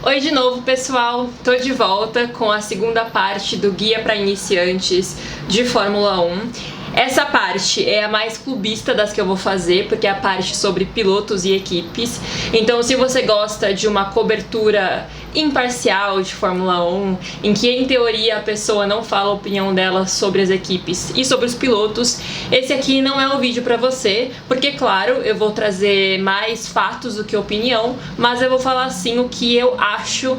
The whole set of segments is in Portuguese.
Oi de novo, pessoal! Tô de volta com a segunda parte do Guia para Iniciantes de Fórmula 1. Essa parte é a mais clubista das que eu vou fazer, porque é a parte sobre pilotos e equipes. Então, se você gosta de uma cobertura imparcial de Fórmula 1, em que em teoria a pessoa não fala a opinião dela sobre as equipes e sobre os pilotos, esse aqui não é o vídeo pra você, porque claro, eu vou trazer mais fatos do que opinião, mas eu vou falar sim o que eu acho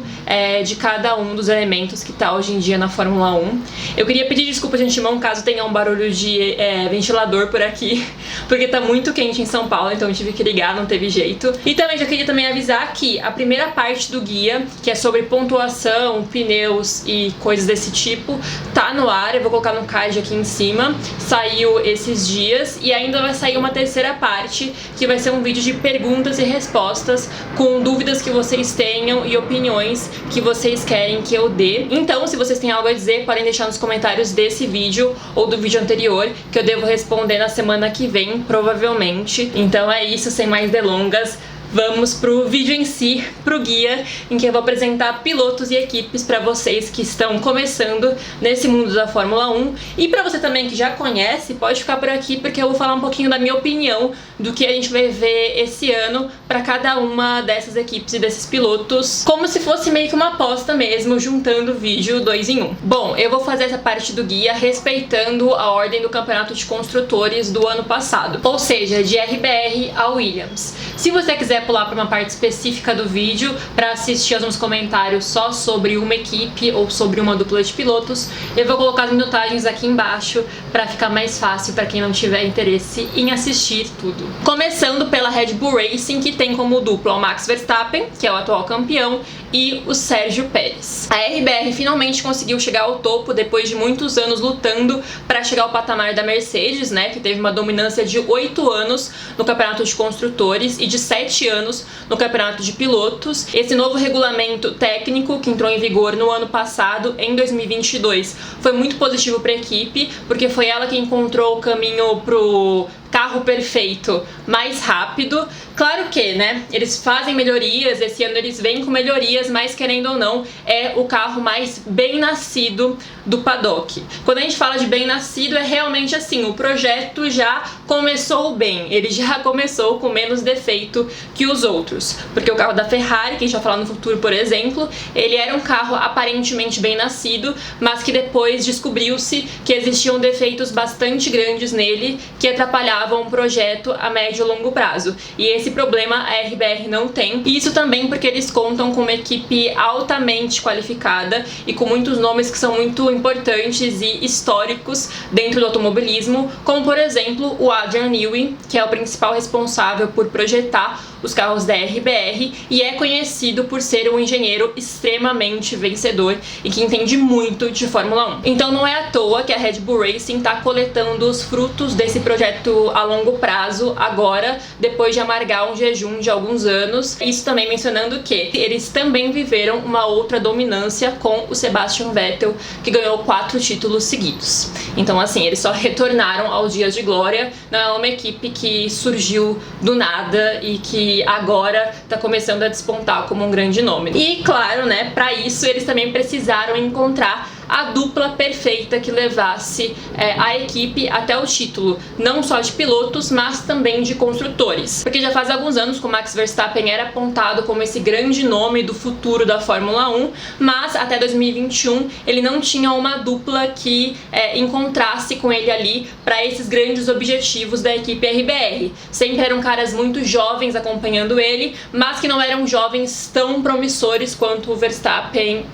de cada um dos elementos que tá hoje em dia na Fórmula 1. Eu queria pedir desculpas de antemão caso tenha um barulho de ventilador por aqui, porque tá muito quente em São Paulo, então eu tive que ligar, não teve jeito. E também já queria avisar que a primeira parte do guia, que é sobre pontuação, pneus e coisas desse tipo, tá no ar. Eu vou colocar no card aqui em cima. Saiu esses dias e ainda vai sair uma terceira parte, que vai ser um vídeo de perguntas e respostas com dúvidas que vocês tenham e opiniões que vocês querem que eu dê. Então, se vocês têm algo a dizer, podem deixar nos comentários desse vídeo ou do vídeo anterior, que eu devo responder na semana que vem, provavelmente. Então é isso, sem mais delongas. Vamos pro vídeo em si, pro guia, em que eu vou apresentar pilotos e equipes para vocês que estão começando nesse mundo da Fórmula 1. E para você também que já conhece, pode ficar por aqui porque eu vou falar um pouquinho da minha opinião do que a gente vai ver esse ano para cada uma dessas equipes e desses pilotos, como se fosse meio que uma aposta mesmo, juntando vídeo 2 em 1. Bom, eu vou fazer essa parte do guia respeitando a ordem do campeonato de construtores do ano passado, ou seja, de RBR a Williams. Se você quiser pular para uma parte específica do vídeo para assistir aos meus comentários só sobre uma equipe ou sobre uma dupla de pilotos, eu vou colocar as minutagens aqui embaixo para ficar mais fácil para quem não tiver interesse em assistir tudo. Começando pela Red Bull Racing, que tem como dupla o Max Verstappen, que é o atual campeão, e o Sérgio Pérez. A RBR finalmente conseguiu chegar ao topo depois de muitos anos lutando para chegar ao patamar da Mercedes, né, que teve uma dominância de 8 anos no campeonato de construtores e de 7 anos no campeonato de pilotos. Esse novo regulamento técnico que entrou em vigor no ano passado, em 2022, foi muito positivo para a equipe, porque foi ela que encontrou o caminho pro carro perfeito mais rápido. Claro que, né, eles fazem melhorias, esse ano eles vêm com melhorias, mas querendo ou não, é o carro mais bem nascido do paddock. Quando a gente fala de bem nascido, é realmente assim, o projeto já começou bem, ele já começou com menos defeito que os outros, porque o carro da Ferrari, que a gente vai falar no futuro, por exemplo, ele era um carro aparentemente bem nascido, mas que depois descobriu-se que existiam defeitos bastante grandes nele que atrapalhavam um projeto a médio e longo prazo. E esse problema a RBR não tem. E isso também porque eles contam com uma equipe altamente qualificada e com muitos nomes que são muito importantes e históricos dentro do automobilismo, como por exemplo o Adrian Newey, que é o principal responsável por projetar os carros da RBR e é conhecido por ser um engenheiro extremamente vencedor e que entende muito de Fórmula 1. Então não é à toa que a Red Bull Racing está coletando os frutos desse projeto a longo prazo agora, depois de amargar um jejum de alguns anos. Isso também mencionando que eles também viveram uma outra dominância com o Sebastian Vettel, que ganhou 4 títulos seguidos. Então assim, eles só retornaram aos dias de glória, não é uma equipe que surgiu do nada e que agora tá começando a despontar como um grande nome. E claro, né, para isso eles também precisaram encontrar a dupla perfeita que levasse a equipe até o título, não só de pilotos, mas também de construtores. Porque já faz alguns anos que o Max Verstappen era apontado como esse grande nome do futuro da Fórmula 1, mas até 2021 ele não tinha uma dupla que encontrasse com ele ali para esses grandes objetivos da equipe RBR. Sempre eram caras muito jovens acompanhando ele, mas que não eram jovens tão promissores quanto o Verstappen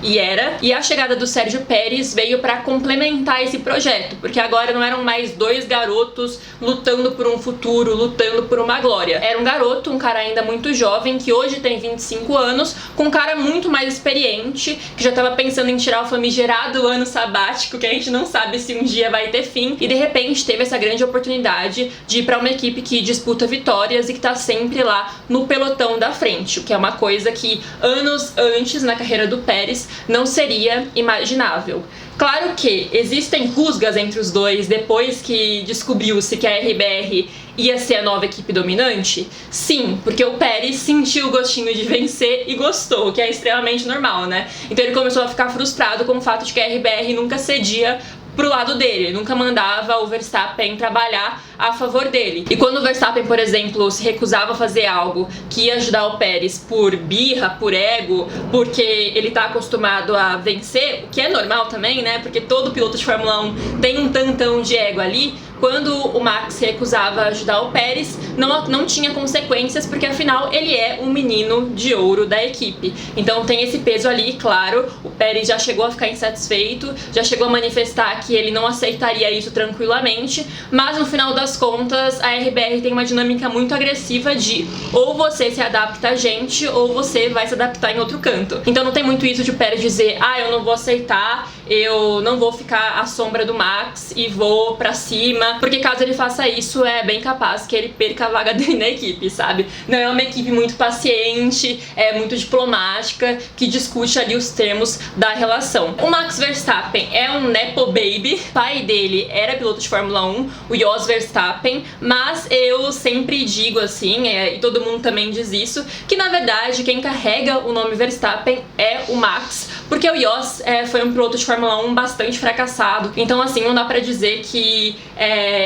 e a chegada do Sérgio Pérez veio para complementar esse projeto, porque agora não eram mais 2 garotos lutando por um futuro, lutando por uma glória. Era um garoto, um cara ainda muito jovem, que hoje tem 25 anos, com um cara muito mais experiente, que já estava pensando em tirar o famigerado ano sabático, que a gente não sabe se um dia vai ter fim, e de repente teve essa grande oportunidade de ir para uma equipe que disputa vitórias e que tá sempre lá no pelotão da frente, o que é uma coisa que anos antes na carreira do Pérez não seria imaginável. Claro que existem rusgas entre os dois depois que descobriu-se que a RBR ia ser a nova equipe dominante? Sim, porque o Pérez sentiu o gostinho de vencer e gostou, o que é extremamente normal, né? Então ele começou a ficar frustrado com o fato de que a RBR nunca cedia pro lado dele, nunca mandava o Verstappen trabalhar a favor dele. E quando o Verstappen, por exemplo, se recusava a fazer algo que ia ajudar o Pérez por birra, por ego, porque ele tá acostumado a vencer, o que é normal também, né? Porque todo piloto de Fórmula 1 tem um tantão de ego ali. Quando o Max se recusava a ajudar o Pérez, não tinha consequências, porque afinal ele é um menino de ouro da equipe. Então tem esse peso ali, claro. O Pérez já chegou a ficar insatisfeito, já chegou a manifestar que ele não aceitaria isso tranquilamente, mas no final das contas a RBR tem uma dinâmica muito agressiva de ou você se adapta a gente ou você vai se adaptar em outro canto. Então não tem muito isso de o Pérez dizer, eu não vou aceitar, eu não vou ficar à sombra do Max e vou pra cima, porque caso ele faça isso, é bem capaz que ele perca a vaga dele na equipe, sabe? Não é uma equipe muito paciente, é muito diplomática, que discute ali os termos da relação. O Max Verstappen é um nepo baby, o pai dele era piloto de Fórmula 1, o Jos Verstappen, mas eu sempre digo assim, e todo mundo também diz isso, que na verdade quem carrega o nome Verstappen é o Max, porque o Jos foi um piloto de Fórmula 1 bastante fracassado, então assim, não dá pra dizer que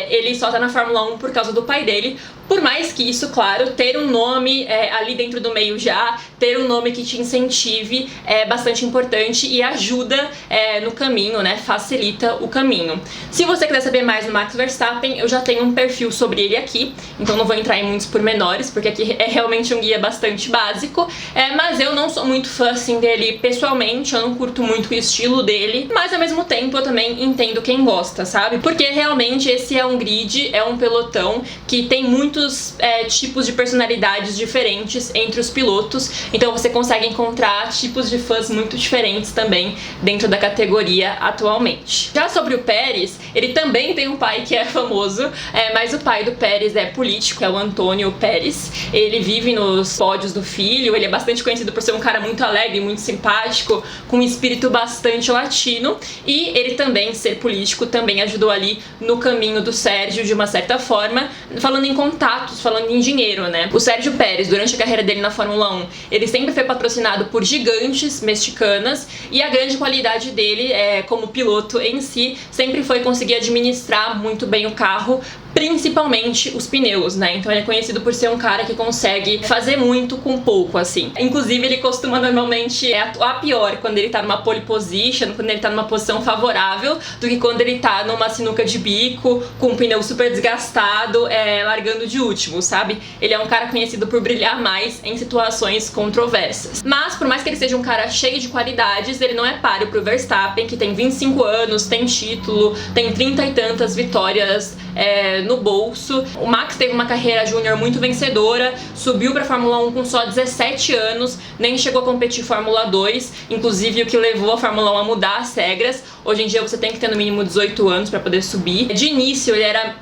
ele só tá na Fórmula 1 por causa do pai dele. Por mais que isso, claro, ter um nome ali dentro do meio já, ter um nome que te incentive é bastante importante e ajuda no caminho, né? Facilita o caminho. Se você quiser saber mais do Max Verstappen, eu já tenho um perfil sobre ele aqui, então não vou entrar em muitos pormenores, porque aqui é realmente um guia bastante básico, mas eu não sou muito fã assim dele pessoalmente, eu não curto muito o estilo dele, mas ao mesmo tempo eu também entendo quem gosta, sabe? Porque realmente esse é um grid, é um pelotão que tem muitos tipos de personalidades diferentes entre os pilotos, então você consegue encontrar tipos de fãs muito diferentes também dentro da categoria atualmente. Já sobre o Pérez, ele também tem um pai que é famoso, mas o pai do Pérez é político, é o Antônio Pérez. Ele vive nos pódios do filho, ele é bastante conhecido por ser um cara muito alegre, muito simpático, com um espírito bastante latino, e ele também, ser político, também ajudou ali no caminho do Sérgio de uma certa forma, falando em contatos, falando em dinheiro, né? O Sérgio Pérez, durante a carreira dele na Fórmula 1, ele sempre foi patrocinado por gigantes mexicanas, e a grande qualidade dele, como piloto em si, sempre foi conseguir administrar muito bem o carro, principalmente os pneus, né? Então ele é conhecido por ser um cara que consegue fazer muito com pouco, assim. Inclusive ele costuma normalmente atuar pior quando ele tá numa pole position, quando ele tá numa posição favorável, do que quando ele tá numa sinuca de bico, com um pneu super desgastado, largando de último, sabe? Ele é um cara conhecido por brilhar mais em situações controversas. Mas, por mais que ele seja um cara cheio de qualidades, ele não é páreo pro Verstappen, que tem 25 anos, tem título, tem 30 e tantas vitórias no bolso. O Max teve uma carreira júnior muito vencedora, subiu pra Fórmula 1 com só 17 anos, nem chegou a competir Fórmula 2, inclusive o que levou a Fórmula 1 a mudar as regras. Hoje em dia você tem que ter no mínimo 18 anos pra poder subir. De início ele era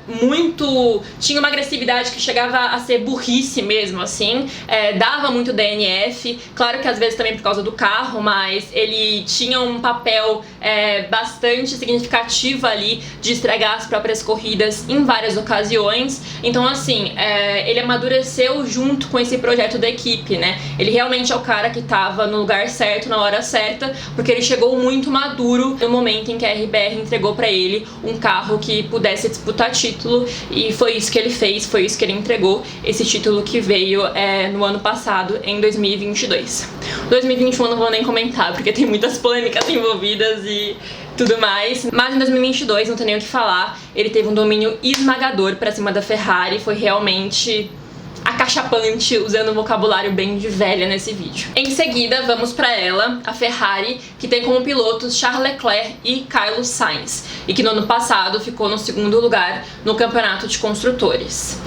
tinha uma agressividade que chegava a ser burrice mesmo, assim, dava muito DNF, claro que às vezes também por causa do carro, mas ele tinha um papel bastante significativo ali de estragar as próprias corridas em várias ocasiões. Então assim, ele amadureceu junto com esse projeto da equipe, né? Ele realmente é o cara que tava no lugar certo, na hora certa, porque ele chegou muito maduro no momento em que a RBR entregou pra ele um carro que pudesse disputar título, e foi isso que ele fez, foi isso que ele entregou, esse título que veio no ano passado, em 2022. 2021 não vou nem comentar, porque tem muitas polêmicas envolvidas e tudo mais, mas em 2022 não tem nem o que falar, ele teve um domínio esmagador pra cima da Ferrari, foi realmente acachapante, usando um vocabulário bem de velha nesse vídeo. Em seguida, vamos pra ela, a Ferrari, que tem como pilotos Charles Leclerc e Carlos Sainz, e que no ano passado ficou no segundo lugar no campeonato de construtores.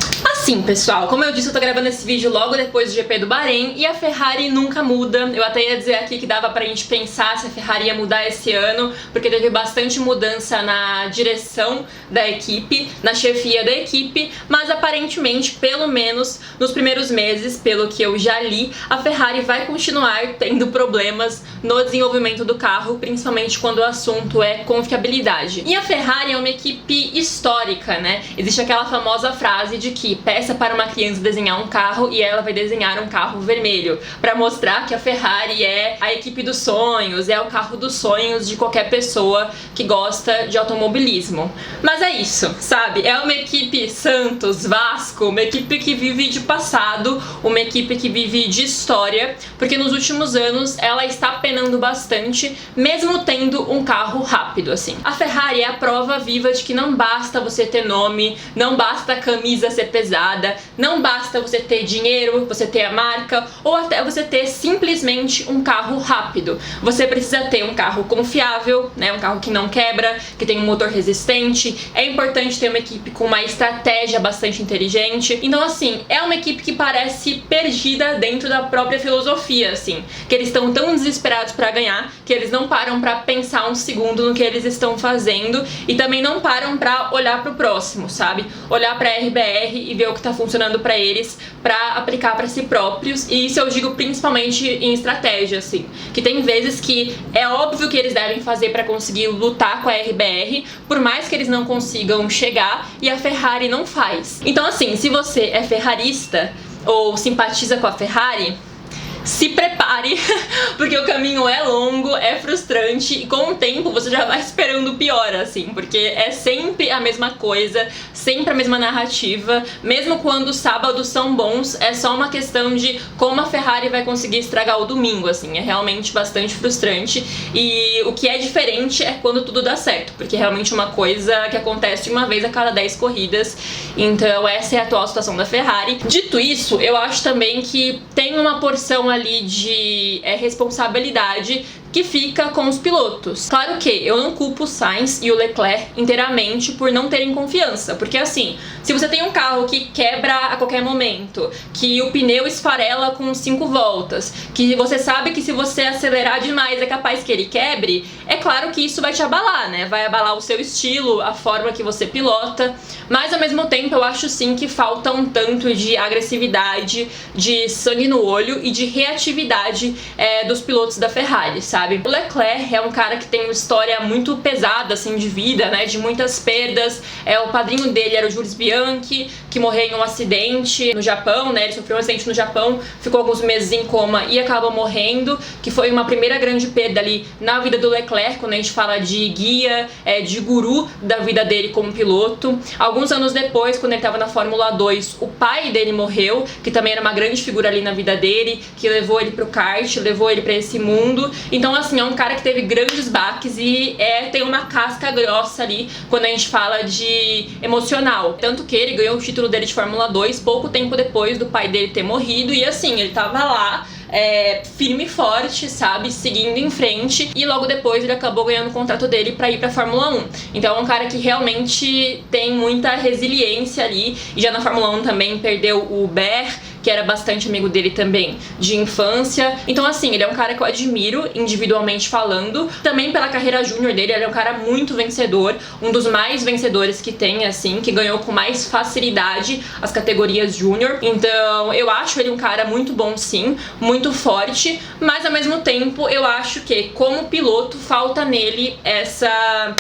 Assim, pessoal, como eu disse, eu tô gravando esse vídeo logo depois do GP do Bahrein e a Ferrari nunca muda. Eu até ia dizer aqui que dava pra gente pensar se a Ferrari ia mudar esse ano, porque teve bastante mudança na direção da equipe, na chefia da equipe, mas aparentemente, pelo menos nos primeiros meses, pelo que eu já li, a Ferrari vai continuar tendo problemas no desenvolvimento do carro, principalmente quando o assunto é confiabilidade. E a Ferrari é uma equipe histórica, né? Existe aquela famosa frase de que peça para uma criança desenhar um carro e ela vai desenhar um carro vermelho, para mostrar que a Ferrari é a equipe dos sonhos, é o carro dos sonhos de qualquer pessoa que gosta de automobilismo. Mas é isso, sabe? É uma equipe Santos, Vasco, uma equipe que vive de passado, uma equipe que vive de história, porque nos últimos anos ela está penando bastante, mesmo tendo um carro rápido, assim. A Ferrari é a prova viva de que não basta você ter nome, não basta a camisa ser pesada, não basta você ter dinheiro, você ter a marca, ou até você ter simplesmente um carro rápido. Você precisa ter um carro confiável, né, um carro que não quebra, que tem um motor resistente. É importante ter uma equipe com uma estratégia bastante inteligente. Então, assim, é uma equipe que parece perdida dentro da própria filosofia, assim, que eles estão tão desesperados para ganhar que eles não param para pensar um segundo no que eles estão fazendo e também não param para olhar para o próximo, sabe? Olhar para a RBR e ver o que tá funcionando para eles, para aplicar para si próprios. E isso eu digo principalmente em estratégia, assim, que tem vezes que é óbvio que eles devem fazer para conseguir lutar com a RBR, por mais que eles não consigam chegar, e a Ferrari não faz. Então, assim, se você é ferrarista ou simpatiza com a Ferrari, se prepare, porque o caminho é longo, é frustrante e com o tempo você já vai esperando o pior, assim, porque é sempre a mesma coisa, sempre a mesma narrativa, mesmo quando os sábados são bons, é só uma questão de como a Ferrari vai conseguir estragar o domingo, assim, é realmente bastante frustrante. E o que é diferente é quando tudo dá certo, porque é realmente uma coisa que acontece uma vez a cada 10 corridas, então essa é a atual situação da Ferrari. Dito isso, eu acho também que tem uma porção ali de responsabilidade que fica com os pilotos. Claro que eu não culpo o Sainz e o Leclerc inteiramente por não terem confiança, porque assim, se você tem um carro que quebra a qualquer momento, que o pneu esfarela com 5 voltas, que você sabe que se você acelerar demais é capaz que ele quebre, é claro que isso vai te abalar, né? Vai abalar o seu estilo, a forma que você pilota, mas ao mesmo tempo eu acho sim que falta um tanto de agressividade, de sangue no olho e de reatividade dos pilotos da Ferrari, sabe? O Leclerc é um cara que tem uma história muito pesada, assim, de vida, né, de muitas perdas. O padrinho dele era o Jules Bianchi, que morreu em um acidente no Japão, né, ele sofreu um acidente no Japão, ficou alguns meses em coma e acabou morrendo, que foi uma primeira grande perda ali na vida do Leclerc, quando a gente fala de guia, de guru da vida dele como piloto. Alguns anos depois, quando ele estava na Fórmula 2, o pai dele morreu, que também era uma grande figura ali na vida dele, que levou ele pro kart, levou ele pra esse mundo. Então, assim, é um cara que teve grandes baques e tem uma casca grossa ali quando a gente fala de emocional. Tanto que ele ganhou o título dele de Fórmula 2 pouco tempo depois do pai dele ter morrido e, assim, ele tava lá firme e forte, sabe, seguindo em frente, e logo depois ele acabou ganhando o contrato dele pra ir pra Fórmula 1. Então é um cara que realmente tem muita resiliência ali, e já na Fórmula 1 também perdeu o Berr, que era bastante amigo dele também de infância. Então, assim, ele é um cara que eu admiro individualmente falando, também pela carreira júnior dele. Ele é um cara muito vencedor, um dos mais vencedores que tem, assim, que ganhou com mais facilidade as categorias júnior. Então eu acho ele um cara muito bom, sim, muito forte, mas ao mesmo tempo eu acho que como piloto falta nele essa,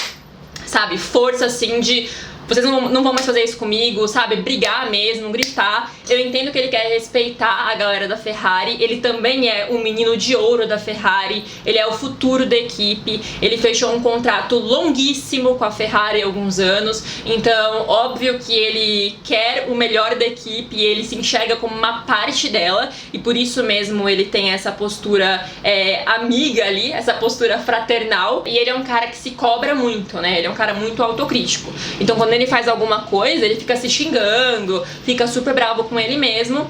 sabe, força assim de vocês não vão mais fazer isso comigo, sabe? Brigar mesmo, gritar. Eu entendo que ele quer respeitar a galera da Ferrari. Ele também é um menino de ouro da Ferrari. Ele é o futuro da equipe. Ele fechou um contrato longuíssimo com a Ferrari há alguns anos. Então, óbvio que ele quer o melhor da equipe e ele se enxerga como uma parte dela. E por isso mesmo ele tem essa postura amiga ali, essa postura fraternal. E ele é um cara que se cobra muito, né? Ele é um cara muito autocrítico. Então, quando ele faz alguma coisa, ele fica se xingando, fica super bravo com ele mesmo,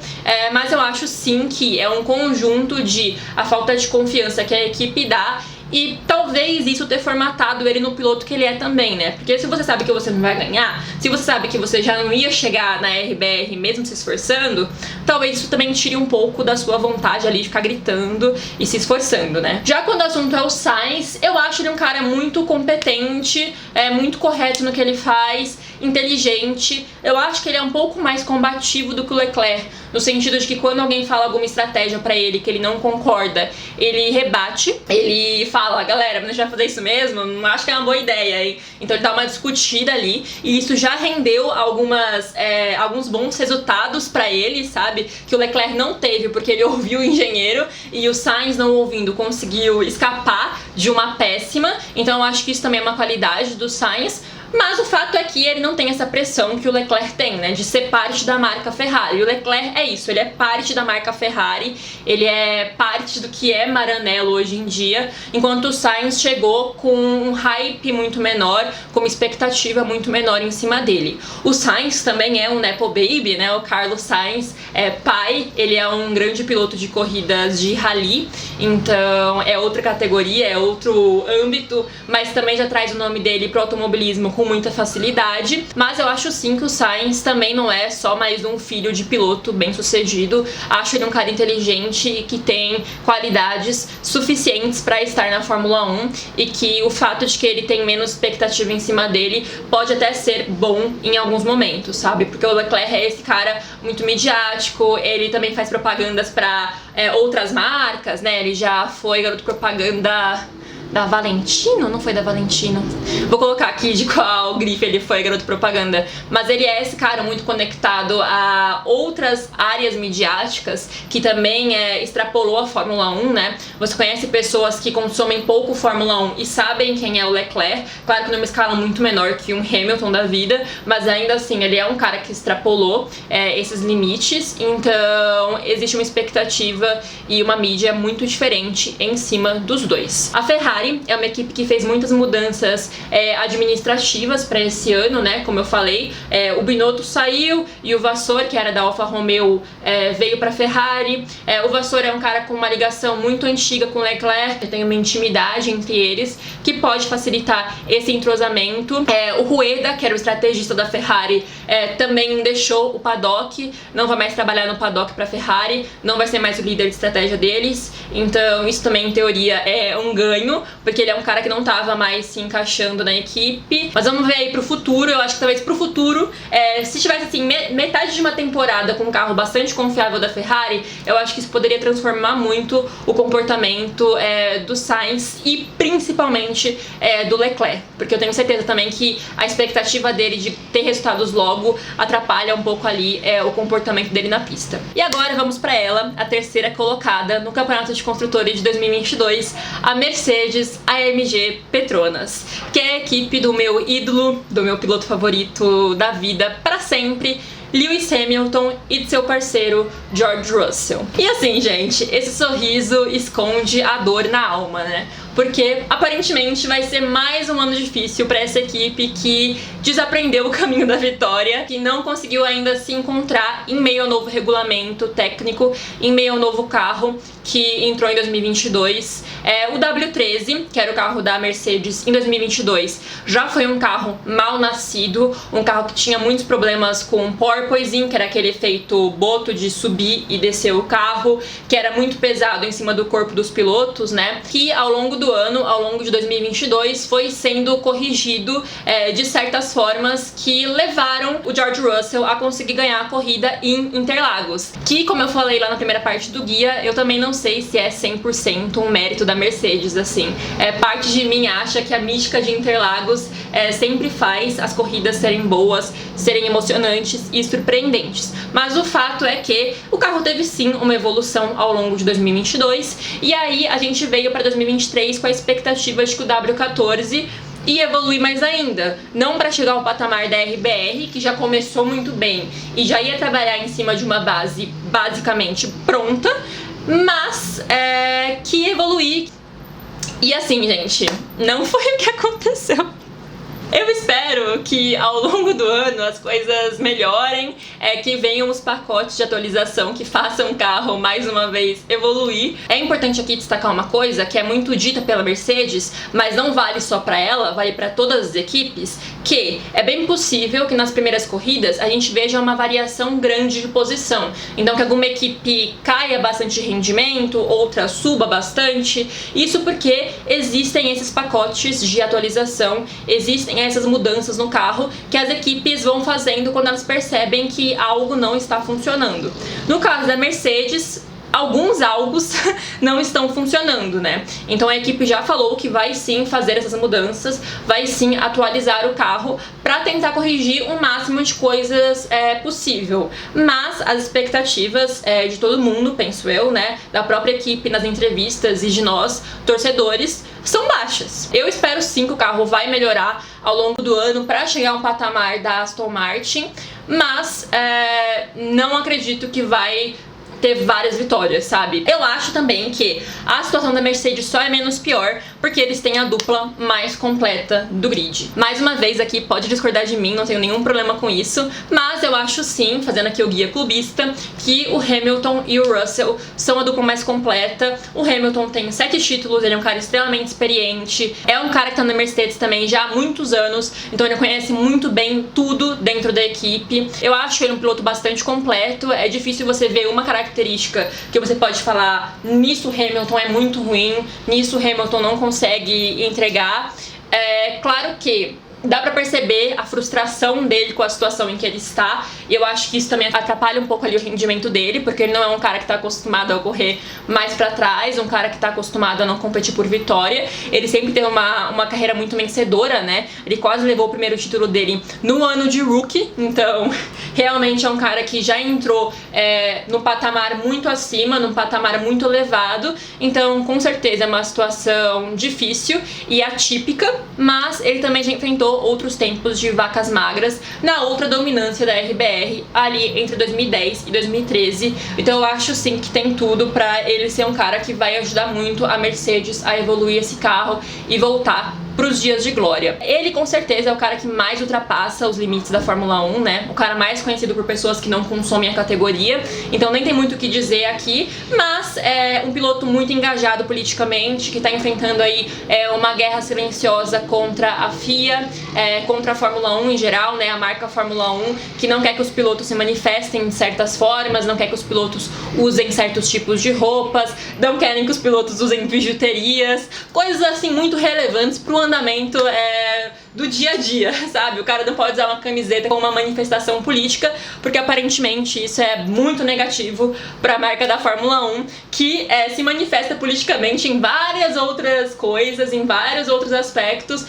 mas eu acho sim que é um conjunto de a falta de confiança que a equipe dá e talvez isso ter formatado ele no piloto que ele é também, né? Porque se você sabe que você não vai ganhar, se você sabe que você já não ia chegar na RBR mesmo se esforçando, talvez isso também tire um pouco da sua vontade ali de ficar gritando e se esforçando, né? Já quando o assunto é o Sainz, eu acho ele um cara muito competente, muito correto no que ele faz, inteligente. Eu acho que ele é um pouco mais combativo do que o Leclerc, no sentido de que quando alguém fala alguma estratégia pra ele que ele não concorda, ele rebate, ele fala, galera, mas a gente vai fazer isso mesmo? Não acho que é uma boa ideia, hein? Então ele dá uma discutida ali, e isso já rendeu alguns bons resultados pra ele, sabe? Que o Leclerc não teve, porque ele ouviu o engenheiro, e o Sainz, não ouvindo, conseguiu escapar de uma péssima. Então eu acho que isso também é uma qualidade do Sainz. Mas o fato é que ele não tem essa pressão que o Leclerc tem, né, de ser parte da marca Ferrari. E o Leclerc é isso, ele é parte da marca Ferrari, ele é parte do que é Maranello hoje em dia, enquanto o Sainz chegou com um hype muito menor, com uma expectativa muito menor em cima dele. O Sainz também é um Nepo Baby, né, o Carlos Sainz é pai, ele é um grande piloto de corridas de rally, então é outra categoria, é outro âmbito, mas também já traz o nome dele pro automobilismo com muita facilidade. Mas eu acho sim que o Sainz também não é só mais um filho de piloto bem sucedido. Acho ele um cara inteligente e que tem qualidades suficientes para estar na Fórmula 1, e que o fato de que ele tem menos expectativa em cima dele pode até ser bom em alguns momentos, sabe? Porque o Leclerc é esse cara muito midiático, ele também faz propagandas para outras marcas, né? Ele já foi garoto propaganda da Valentino? Não foi da Valentino. Vou colocar aqui de qual grife ele foi garoto propaganda. Mas ele é esse cara muito conectado a outras áreas midiáticas que também extrapolou a Fórmula 1, né? Você conhece pessoas que consomem pouco Fórmula 1 e sabem quem é o Leclerc. Claro que numa escala muito menor que um Hamilton da vida, mas ainda assim ele é um cara que extrapolou esses limites. Então existe uma expectativa e uma mídia muito diferente em cima dos dois. A Ferrari é uma equipe que fez muitas mudanças administrativas para esse ano, né? Como eu falei, o Binotto saiu e o Vasseur, que era da Alfa Romeo, veio para Ferrari. O Vasseur é um cara com uma ligação muito antiga com o Leclerc, tem uma intimidade entre eles que pode facilitar esse entrosamento. O Rueda, que era o estrategista da Ferrari, também deixou o paddock, não vai mais trabalhar no paddock para Ferrari, não vai ser mais o líder de estratégia deles. Então isso também, em teoria, é um ganho, porque ele é um cara que não tava mais se encaixando na equipe. Mas vamos ver aí pro futuro. Eu acho que talvez pro futuro, se tivesse assim metade de uma temporada com um carro bastante confiável da Ferrari, eu acho que isso poderia transformar muito o comportamento do Sainz e principalmente do Leclerc, porque eu tenho certeza também que a expectativa dele de ter resultados logo atrapalha um pouco ali o comportamento dele na pista. E agora vamos pra ela, a terceira colocada no Campeonato de Construtores de 2022, a Mercedes AMG Petronas, que é a equipe do meu ídolo, do meu piloto favorito da vida para sempre, Lewis Hamilton, e de seu parceiro George Russell. E assim, gente, esse sorriso esconde a dor na alma, né? Porque aparentemente vai ser mais um ano difícil para essa equipe que desaprendeu o caminho da vitória, que não conseguiu ainda se encontrar em meio ao novo regulamento técnico, em meio ao novo carro que entrou em 2022. O W13, que era o carro da Mercedes em 2022, já foi um carro mal nascido, um carro que tinha muitos problemas com porpoising, que era aquele efeito boto de subir e descer o carro, que era muito pesado em cima do corpo dos pilotos, né? Que ao longo do ano, ao longo de 2022, foi sendo corrigido de certas formas que levaram o George Russell a conseguir ganhar a corrida em Interlagos. Que, como eu falei lá na primeira parte do guia, eu também não sei se é 100% um mérito da Mercedes, assim. Parte de mim acha que a mística de Interlagos sempre faz as corridas serem boas, serem emocionantes e surpreendentes. Mas o fato é que o carro teve sim uma evolução ao longo de 2022, e aí a gente veio para 2023 com a expectativa de que o W14 ia evoluir mais ainda, não para chegar ao patamar da RBR, que já começou muito bem e já ia trabalhar em cima de uma base basicamente pronta, mas que evoluir. E assim, gente, não foi o que aconteceu. Eu espero que ao longo do ano as coisas melhorem, que venham os pacotes de atualização que façam o carro mais uma vez evoluir. É importante aqui destacar uma coisa que é muito dita pela Mercedes, mas não vale só para ela, vale para todas as equipes, que é bem possível que nas primeiras corridas a gente veja uma variação grande de posição. Então que alguma equipe caia bastante de rendimento, outra suba bastante. Isso porque existem esses pacotes de atualização, existem essas mudanças no carro que as equipes vão fazendo quando elas percebem que algo não está funcionando. No caso da Mercedes, alguns algos não estão funcionando, né? Então a equipe já falou que vai sim fazer essas mudanças, vai sim atualizar o carro para tentar corrigir o máximo de coisas possível. Mas as expectativas de todo mundo, penso eu, né, da própria equipe nas entrevistas e de nós, torcedores, são baixas. Eu espero sim que o carro vai melhorar ao longo do ano para chegar a um patamar da Aston Martin, mas não acredito que vai ter várias vitórias, sabe? Eu acho também que a situação da Mercedes só é menos pior porque eles têm a dupla mais completa do grid. Mais uma vez aqui, pode discordar de mim, não tenho nenhum problema com isso, mas eu acho sim, fazendo aqui o guia clubista, que o Hamilton e o Russell são a dupla mais completa. O Hamilton tem 7 títulos, ele é um cara extremamente experiente, é um cara que tá na Mercedes também já há muitos anos, então ele conhece muito bem tudo dentro da equipe. Eu acho ele um piloto bastante completo, é difícil você ver uma característica que você pode falar, nisso Hamilton é muito ruim, nisso Hamilton não consegue entregar. Claro que dá pra perceber a frustração dele com a situação em que ele está, e eu acho que isso também atrapalha um pouco ali o rendimento dele, porque ele não é um cara que tá acostumado a correr mais pra trás, um cara que tá acostumado a não competir por vitória. Ele sempre teve uma carreira muito vencedora, né? Ele quase levou o primeiro título dele no ano de rookie, então realmente é um cara que já entrou num patamar muito acima, num patamar muito elevado, então com certeza é uma situação difícil e atípica, mas ele também já enfrentou outros tempos de vacas magras na outra dominância da RBR ali entre 2010 e 2013, então eu acho sim que tem tudo pra ele ser um cara que vai ajudar muito a Mercedes a evoluir esse carro e voltar pros dias de glória. Ele com certeza é o cara que mais ultrapassa os limites da Fórmula 1, né? O cara mais conhecido por pessoas que não consomem a categoria, então nem tem muito o que dizer aqui, mas é um piloto muito engajado politicamente, que tá enfrentando aí uma guerra silenciosa contra a FIA, contra a Fórmula 1 em geral, né? A marca Fórmula 1, que não quer que os pilotos se manifestem de certas formas, não quer que os pilotos usem certos tipos de roupas, não querem que os pilotos usem bijuterias, coisas assim muito relevantes pro andamento do dia a dia, sabe? O cara não pode usar uma camiseta com uma manifestação política, porque aparentemente isso é muito negativo para a marca da Fórmula 1, que se manifesta politicamente em várias outras coisas, em vários outros aspectos,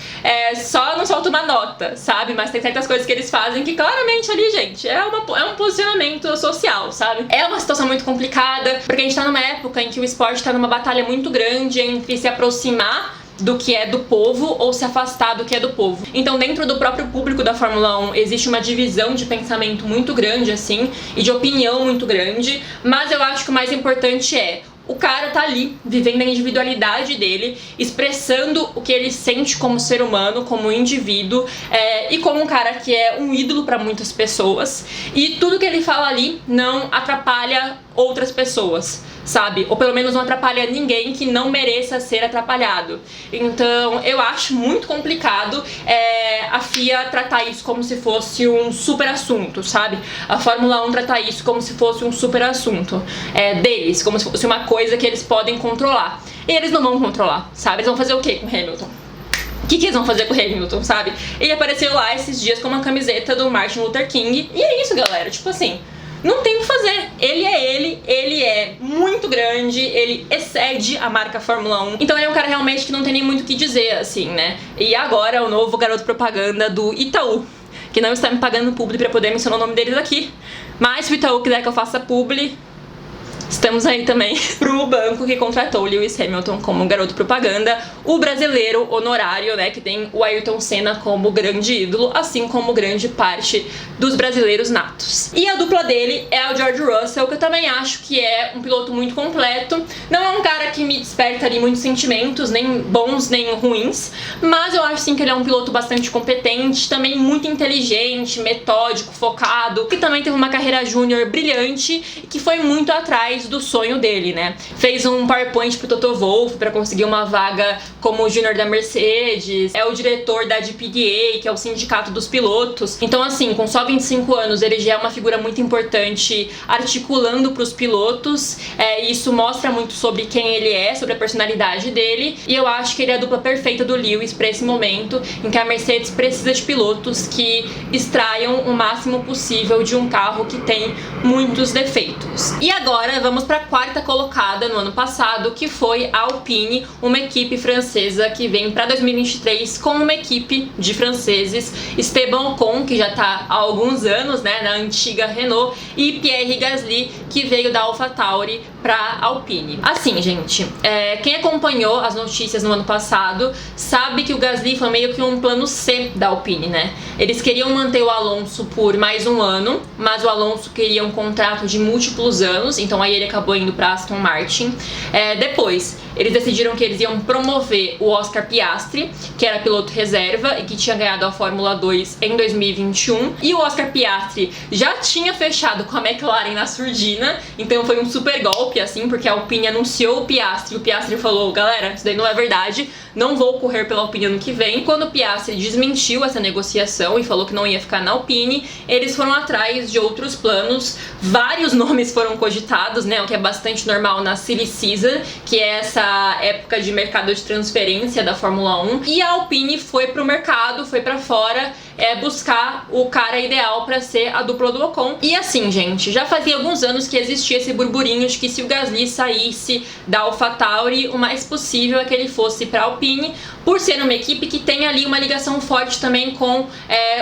só não solta uma nota, sabe? Mas tem certas coisas que eles fazem que claramente ali, gente, é um posicionamento social, sabe? É uma situação muito complicada, porque a gente tá numa época em que o esporte tá numa batalha muito grande entre se aproximar do que é do povo ou se afastar do que é do povo. Então dentro do próprio público da Fórmula 1 existe uma divisão de pensamento muito grande assim, e de opinião muito grande, mas eu acho que o mais importante o cara tá ali, vivendo a individualidade dele, expressando o que ele sente como ser humano, como indivíduo, e como um cara que é um ídolo para muitas pessoas, e tudo que ele fala ali não atrapalha outras pessoas, sabe? Ou pelo menos não atrapalha ninguém que não mereça ser atrapalhado. Então eu acho muito complicado a FIA tratar isso como se fosse um super assunto, sabe? A Fórmula 1 tratar isso como se fosse um super assunto deles, como se fosse uma coisa que eles podem controlar. E eles não vão controlar, sabe? Eles vão fazer o quê com o Hamilton? O que eles vão fazer com o Hamilton, sabe? Ele apareceu lá esses dias com uma camiseta do Martin Luther King, e é isso, galera, tipo assim, não tem o que fazer. Ele é muito grande, ele excede a marca Fórmula 1. Então ele é um cara realmente que não tem nem muito o que dizer, assim, né? E agora o novo garoto propaganda do Itaú, que não está me pagando publi pra poder mencionar o nome deles aqui. Mas se o Itaú quiser que eu faça publi, estamos aí também pro banco que contratou Lewis Hamilton como garoto propaganda, o brasileiro honorário, né, que tem o Ayrton Senna como grande ídolo, assim como grande parte dos brasileiros natos. E a dupla dele é o George Russell, que eu também acho que é um piloto muito completo. Não é um cara que me desperta ali muitos sentimentos, nem bons nem ruins, mas eu acho sim que ele é um piloto bastante competente, também muito inteligente, metódico, focado, que também teve uma carreira júnior brilhante e que foi muito atrás do sonho dele, né? Fez um PowerPoint pro Toto Wolff para conseguir uma vaga como júnior da Mercedes, é o diretor da DPDA, que é o sindicato dos pilotos. Então assim, com só 25 anos, ele já é uma figura muito importante articulando pros pilotos, e isso mostra muito sobre quem ele é, sobre a personalidade dele, e eu acho que ele é a dupla perfeita do Lewis para esse momento em que a Mercedes precisa de pilotos que extraiam o máximo possível de um carro que tem muitos defeitos. E agora vamos para a quarta colocada no ano passado, que foi a Alpine, uma equipe francesa que vem para 2023 com uma equipe de franceses, Esteban Ocon, que já está há alguns anos, né, na antiga Renault, e Pierre Gasly, que veio da AlphaTauri para Alpine. Assim, gente, quem acompanhou as notícias no ano passado sabe que o Gasly foi meio que um plano C da Alpine, né? Eles queriam manter o Alonso por mais um ano, mas o Alonso queria um contrato de múltiplos anos, então aí ele acabou indo para Aston Martin. Depois, eles decidiram que eles iam promover o Oscar Piastri, que era piloto reserva e que tinha ganhado a Fórmula 2 em 2021. E o Oscar Piastri já tinha fechado com a McLaren na surdina, então foi um super golpe, assim, porque a Alpine anunciou o Piastri falou, galera, isso daí não é verdade, não vou correr pela Alpine ano que vem. Quando o Piastri desmentiu essa negociação e falou que não ia ficar na Alpine, eles foram atrás de outros planos, vários nomes foram cogitados, né, o que é bastante normal na silly season, que é essa época de mercado de transferência da Fórmula 1, e a Alpine foi pro mercado, foi pra fora, buscar o cara ideal pra ser a dupla do Ocon. E assim, gente, já fazia alguns anos que existia esse burburinho de que se o Gasly saísse da AlphaTauri, o mais possível é que ele fosse pra Alpine, por ser uma equipe que tem ali uma ligação forte também com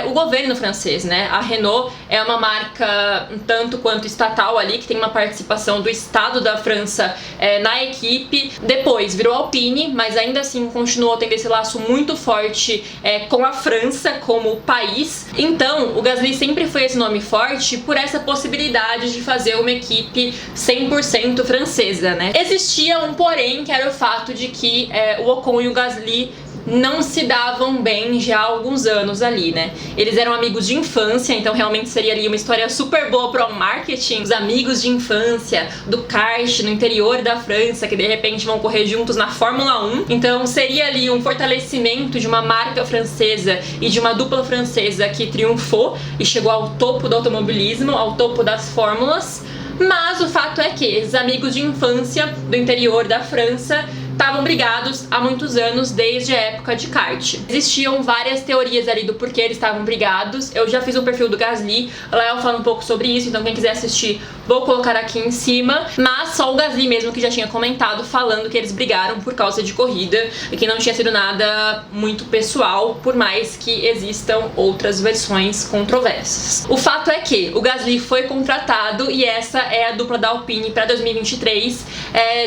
o governo francês, né? A Renault é uma marca um tanto quanto estatal ali, que tem uma participação do Estado da França na equipe. Depois virou Alpine, mas ainda assim continuou tendo esse laço muito forte com a França como país. Então, o Gasly sempre foi esse nome forte por essa possibilidade de fazer uma equipe 100% francesa, né? Existia um porém, que era o fato de que o Ocon e o Gasly não se davam bem já há alguns anos ali, né? Eles eram amigos de infância, então realmente seria ali uma história super boa para o marketing. Os amigos de infância do kart no interior da França, que de repente vão correr juntos na Fórmula 1. Então seria ali um fortalecimento de uma marca francesa e de uma dupla francesa que triunfou e chegou ao topo do automobilismo, ao topo das fórmulas. Mas o fato é que esses amigos de infância do interior da França estavam brigados há muitos anos, desde a época de kart. Existiam várias teorias ali do porquê eles estavam brigados. Eu já fiz um perfil do Gasly, lá eu falo um pouco sobre isso, então quem quiser assistir, vou colocar aqui em cima. Mas só o Gasly mesmo que já tinha comentado, falando que eles brigaram por causa de corrida e que não tinha sido nada muito pessoal, por mais que existam outras versões controversas. O fato é que o Gasly foi contratado e essa é a dupla da Alpine para 2023.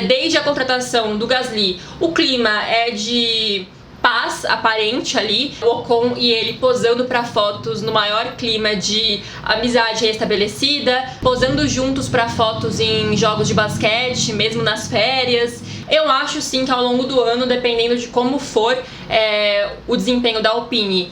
Desde a contratação do Gasly, o clima é de paz aparente ali, o Ocon e ele posando para fotos no maior clima de amizade restabelecida, posando juntos para fotos em jogos de basquete, mesmo nas férias. Eu acho sim que ao longo do ano, dependendo de como for o desempenho da Alpine,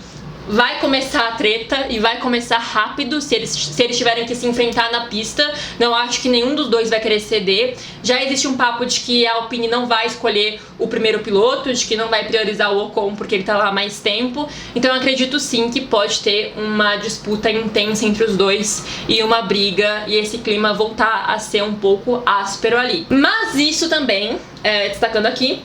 vai começar a treta e vai começar rápido se eles tiverem que se enfrentar na pista. Não acho que nenhum dos dois vai querer ceder. Já existe um papo de que a Alpine não vai escolher o primeiro piloto, de que não vai priorizar o Ocon porque ele tá lá há mais tempo. Então eu acredito sim que pode ter uma disputa intensa entre os dois e uma briga e esse clima voltar a ser um pouco áspero ali. Mas isso também, destacando aqui,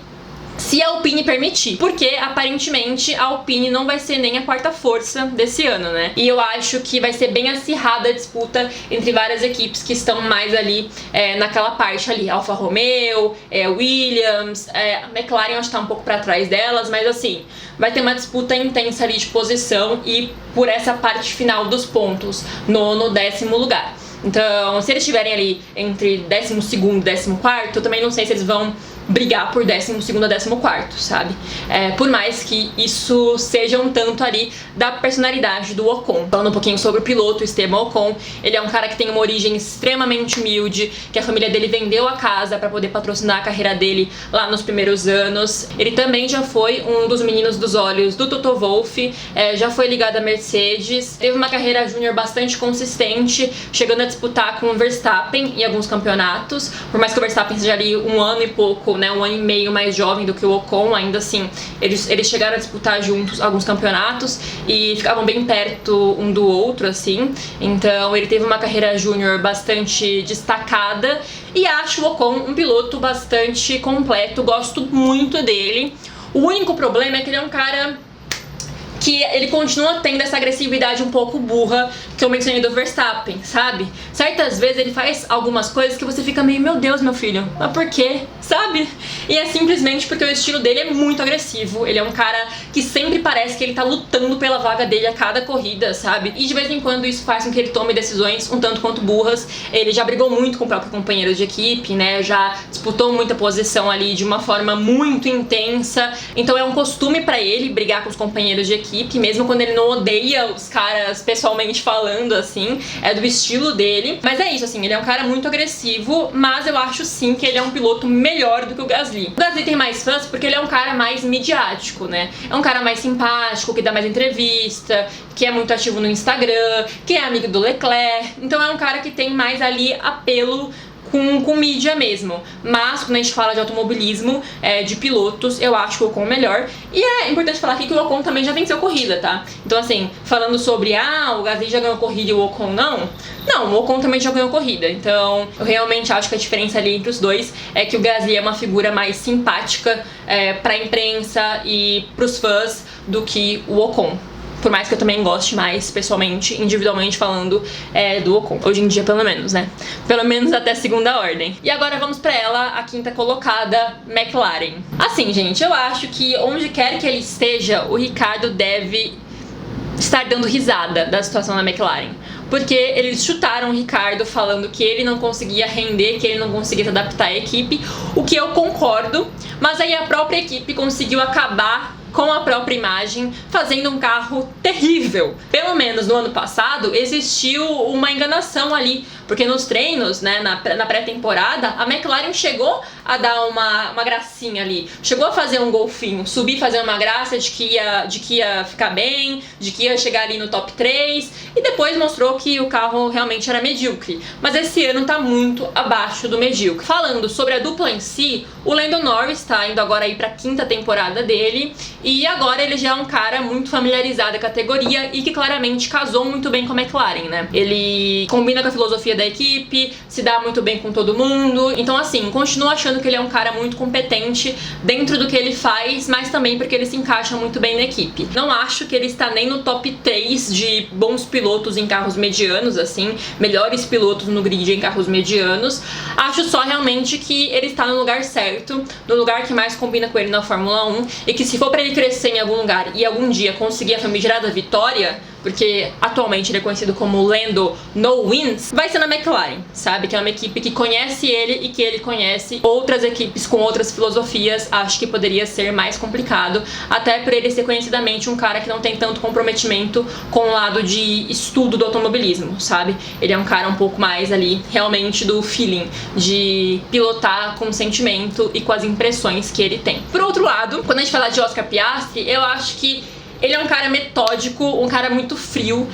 se a Alpine permitir, porque aparentemente a Alpine não vai ser nem a quarta força desse ano, né? E eu acho que vai ser bem acirrada a disputa entre várias equipes que estão mais ali naquela parte ali, Alfa Romeo, Williams, a McLaren acho que tá um pouco pra trás delas, mas assim, vai ter uma disputa intensa ali de posição e por essa parte final dos pontos, nono, 10º lugar. Então, se eles estiverem ali entre 12º e 14º, eu também não sei se eles vão brigar por 12º a 14º, sabe? Por mais que isso seja um tanto ali da personalidade do Ocon. Falando um pouquinho sobre o piloto, Esteban Ocon, ele é um cara que tem uma origem extremamente humilde, que a família dele vendeu a casa para poder patrocinar a carreira dele lá nos primeiros anos. Ele também já foi um dos meninos dos olhos do Toto Wolff, já foi ligado à Mercedes, teve uma carreira júnior bastante consistente, chegando a disputar com o Verstappen em alguns campeonatos, por mais que o Verstappen seja ali um ano e pouco, né, um ano e meio mais jovem do que o Ocon, ainda assim, eles chegaram a disputar juntos alguns campeonatos e ficavam bem perto um do outro, assim. Então ele teve uma carreira júnior bastante destacada e acho o Ocon um piloto bastante completo, gosto muito dele. O único problema é que ele é um cara que ele continua tendo essa agressividade um pouco burra que eu mencionei do Verstappen, sabe? Certas vezes ele faz algumas coisas que você fica meio, meu Deus, meu filho, mas por quê? Sabe? E é simplesmente porque o estilo dele é muito agressivo, ele é um cara que sempre parece que ele tá lutando pela vaga dele a cada corrida, sabe? E de vez em quando isso faz com que ele tome decisões um tanto quanto burras. Ele já brigou muito com o próprio companheiro de equipe, né? Já disputou muita posição ali de uma forma muito intensa. Então é um costume pra ele brigar com os companheiros de equipe, mesmo quando ele não odeia os caras pessoalmente falando, assim, é do estilo dele. Mas é isso, assim, ele é um cara muito agressivo, mas eu acho sim que ele é um piloto melhor do que o Gasly. O Gasly tem mais fãs porque ele é um cara mais midiático, né? É um cara mais simpático, que dá mais entrevista, que é muito ativo no Instagram, que é amigo do Leclerc. Então é um cara que tem mais ali apelo com mídia mesmo. Mas quando a gente fala de automobilismo, de pilotos, eu acho que o Ocon é melhor. E é importante falar aqui que o Ocon também já venceu corrida, tá? Então assim, falando sobre o Gasly já ganhou corrida e o Ocon não, o Ocon também já ganhou corrida. Então eu realmente acho que a diferença ali entre os dois é que o Gasly é uma figura mais simpática pra imprensa e pros fãs do que o Ocon. Por mais que eu também goste mais, pessoalmente, individualmente falando, do Ocon. Hoje em dia, pelo menos, né? Pelo menos até segunda ordem. E agora vamos pra ela, a quinta colocada, McLaren. Assim, gente, eu acho que onde quer que ele esteja, o Ricardo deve estar dando risada da situação da McLaren. Porque eles chutaram o Ricardo falando que ele não conseguia render, que ele não conseguia se adaptar à equipe, o que eu concordo, mas aí a própria equipe conseguiu acabar com a própria imagem, fazendo um carro terrível. Pelo menos no ano passado existiu uma enganação ali, porque nos treinos, né, na pré-temporada, a McLaren chegou a dar uma gracinha ali, chegou a fazer um golfinho, subir, fazer uma graça de que ia ficar bem, de que ia chegar ali no top 3, e depois mostrou que o carro realmente era medíocre. Mas esse ano tá muito abaixo do medíocre. Falando sobre a dupla em si, o Lando Norris tá indo agora aí pra quinta temporada dele, e agora ele já é um cara muito familiarizado com a categoria e que claramente casou muito bem com a McLaren, né? Ele combina com a filosofia da equipe, se dá muito bem com todo mundo. Então, assim, continuo achando que ele é um cara muito competente dentro do que ele faz, mas também porque ele se encaixa muito bem na equipe. Não acho que ele está nem no top 3 de bons pilotos em carros medianos, assim, melhores pilotos no grid em carros medianos. Acho só realmente que ele está no lugar certo, no lugar que mais combina com ele na Fórmula 1, e que se for pra ele crescer em algum lugar e algum dia conseguir a famigerada vitória, porque atualmente ele é conhecido como Lando No Wins, vai ser na McLaren, sabe? Que é uma equipe que conhece ele e que ele conhece outras equipes com outras filosofias. Acho que poderia ser mais complicado, até por ele ser conhecidamente um cara que não tem tanto comprometimento com o lado de estudo do automobilismo, sabe? Ele é um cara um pouco mais ali, realmente, do feeling, de pilotar com o sentimento e com as impressões que ele tem. Por outro lado, quando a gente fala de Oscar Piastri, eu acho que ele é um cara metódico, um cara muito frio.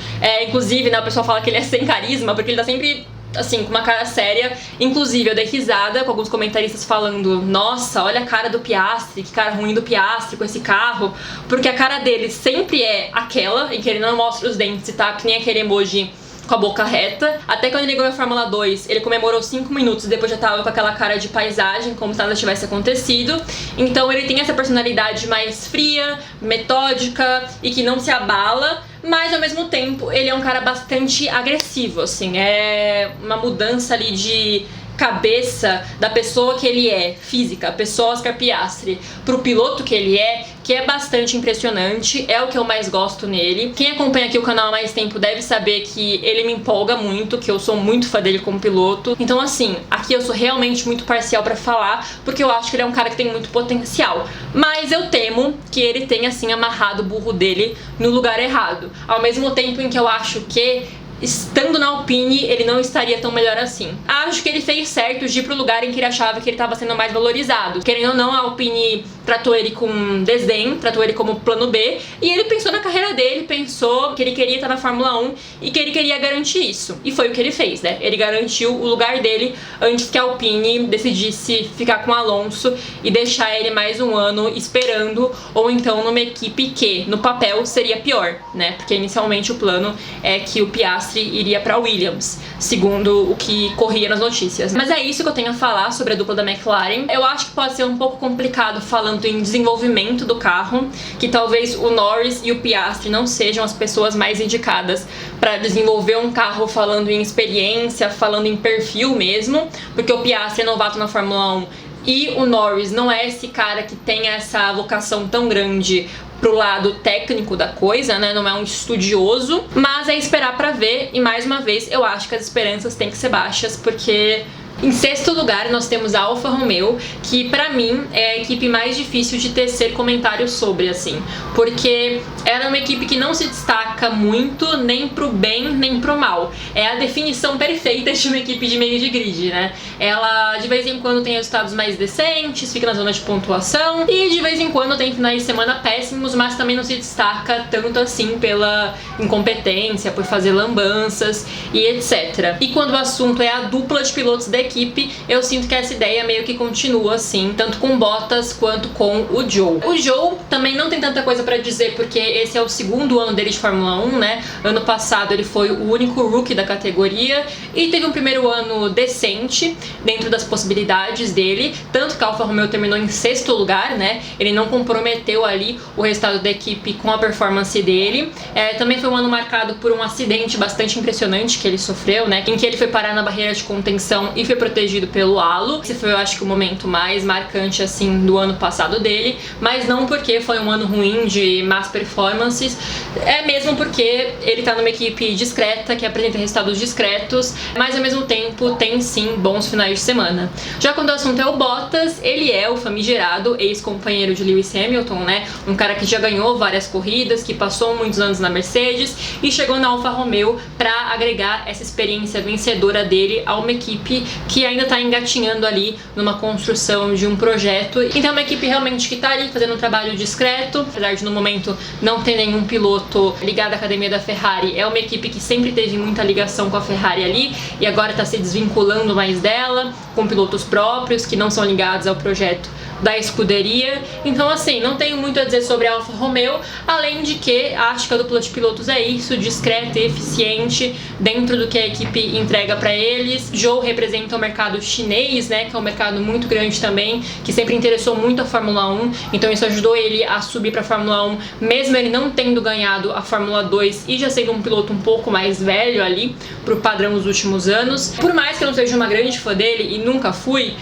Inclusive, né, o pessoal fala que ele é sem carisma, porque ele tá sempre, assim, com uma cara séria. Inclusive, eu dei risada com alguns comentaristas falando: nossa, olha a cara do Piastri, que cara ruim do Piastri com esse carro. Porque a cara dele sempre é aquela, em que ele não mostra os dentes e tá que nem aquele emoji com a boca reta. Até quando ele ganhou a Fórmula 2, ele comemorou 5 minutos e depois já tava com aquela cara de paisagem, como se nada tivesse acontecido. Então ele tem essa personalidade mais fria, metódica e que não se abala, mas ao mesmo tempo ele é um cara bastante agressivo, assim, é uma mudança ali de cabeça da pessoa que ele é, física, a pessoa Oscar Piastri, pro piloto que ele é, que é bastante impressionante, é o que eu mais gosto nele. Quem acompanha aqui o canal há mais tempo deve saber que ele me empolga muito, que eu sou muito fã dele como piloto. Então assim, aqui eu sou realmente muito parcial pra falar, porque eu acho que ele é um cara que tem muito potencial. Mas eu temo que ele tenha assim amarrado o burro dele no lugar errado. Ao mesmo tempo em que eu acho que estando na Alpine, ele não estaria tão melhor assim. Acho que ele fez certo de ir pro lugar em que ele achava que ele estava sendo mais valorizado. Querendo ou não, a Alpine tratou ele com desdém, tratou ele como plano B, e ele pensou na carreira dele, pensou que ele queria estar na Fórmula 1 e que ele queria garantir isso. E foi o que ele fez, né? Ele garantiu o lugar dele antes que a Alpine decidisse ficar com o Alonso e deixar ele mais um ano esperando, ou então numa equipe que, no papel, seria pior, né? Porque inicialmente o plano é que o Piastri iria para Williams, segundo o que corria nas notícias. Mas é isso que eu tenho a falar sobre a dupla da McLaren. Eu acho que pode ser um pouco complicado falando em desenvolvimento do carro, que talvez o Norris e o Piastri não sejam as pessoas mais indicadas para desenvolver um carro falando em experiência, falando em perfil mesmo, porque o Piastri é novato na Fórmula 1 e o Norris não é esse cara que tem essa vocação tão grande pro lado técnico da coisa, né? Não é um estudioso, mas é esperar pra ver. E mais uma vez, eu acho que as esperanças têm que ser baixas, porque em sexto lugar nós temos a Alfa Romeo, que pra mim é a equipe mais difícil de tecer comentários sobre, assim, porque ela é uma equipe que não se destaca muito nem pro bem nem pro mal. É a definição perfeita de uma equipe de meio de grid, né? Ela de vez em quando tem resultados mais decentes, fica na zona de pontuação, e de vez em quando tem finais de semana péssimos, mas também não se destaca tanto assim pela incompetência, por fazer lambanças e etc. E quando o assunto é a dupla de pilotos da equipe, eu sinto que essa ideia meio que continua assim, tanto com Bottas quanto com o Zhou. O Zhou também não tem tanta coisa pra dizer, porque esse é o segundo ano dele de Fórmula 1, né? Ano passado ele foi o único rookie da categoria e teve um primeiro ano decente dentro das possibilidades dele, tanto que a Alfa Romeo terminou em sexto lugar, né? Ele não comprometeu ali o resultado da equipe com a performance dele. Também foi um ano marcado por um acidente bastante impressionante que ele sofreu, né? Em que ele foi parar na barreira de contenção e foi protegido pelo halo. Esse foi, eu acho que, o momento mais marcante, assim, do ano passado dele, mas não porque foi um ano ruim de más performances, é mesmo porque ele tá numa equipe discreta, que apresenta resultados discretos, mas ao mesmo tempo tem sim bons finais de semana. Já quando o assunto é o Bottas, ele é o famigerado ex-companheiro de Lewis Hamilton, né? Um cara que já ganhou várias corridas, que passou muitos anos na Mercedes e chegou na Alfa Romeo pra agregar essa experiência vencedora dele a uma equipe que ainda tá engatinhando ali numa construção de um projeto. Então é uma equipe realmente que tá ali fazendo um trabalho discreto, apesar de no momento não ter nenhum piloto ligado à academia da Ferrari. É uma equipe que sempre teve muita ligação com a Ferrari ali e agora tá se desvinculando mais dela, com pilotos próprios que não são ligados ao projeto da escuderia. Então assim, não tenho muito a dizer sobre a Alfa Romeo, além de que acho que a dupla de pilotos é isso, discreta e eficiente dentro do que a equipe entrega pra eles. Zhou representa o mercado chinês, né, que é um mercado muito grande também, que sempre interessou muito a Fórmula 1, então isso ajudou ele a subir pra Fórmula 1, mesmo ele não tendo ganhado a Fórmula 2 e já sendo um piloto um pouco mais velho ali, pro padrão dos últimos anos. Por mais que eu não seja uma grande fã dele e nunca fui,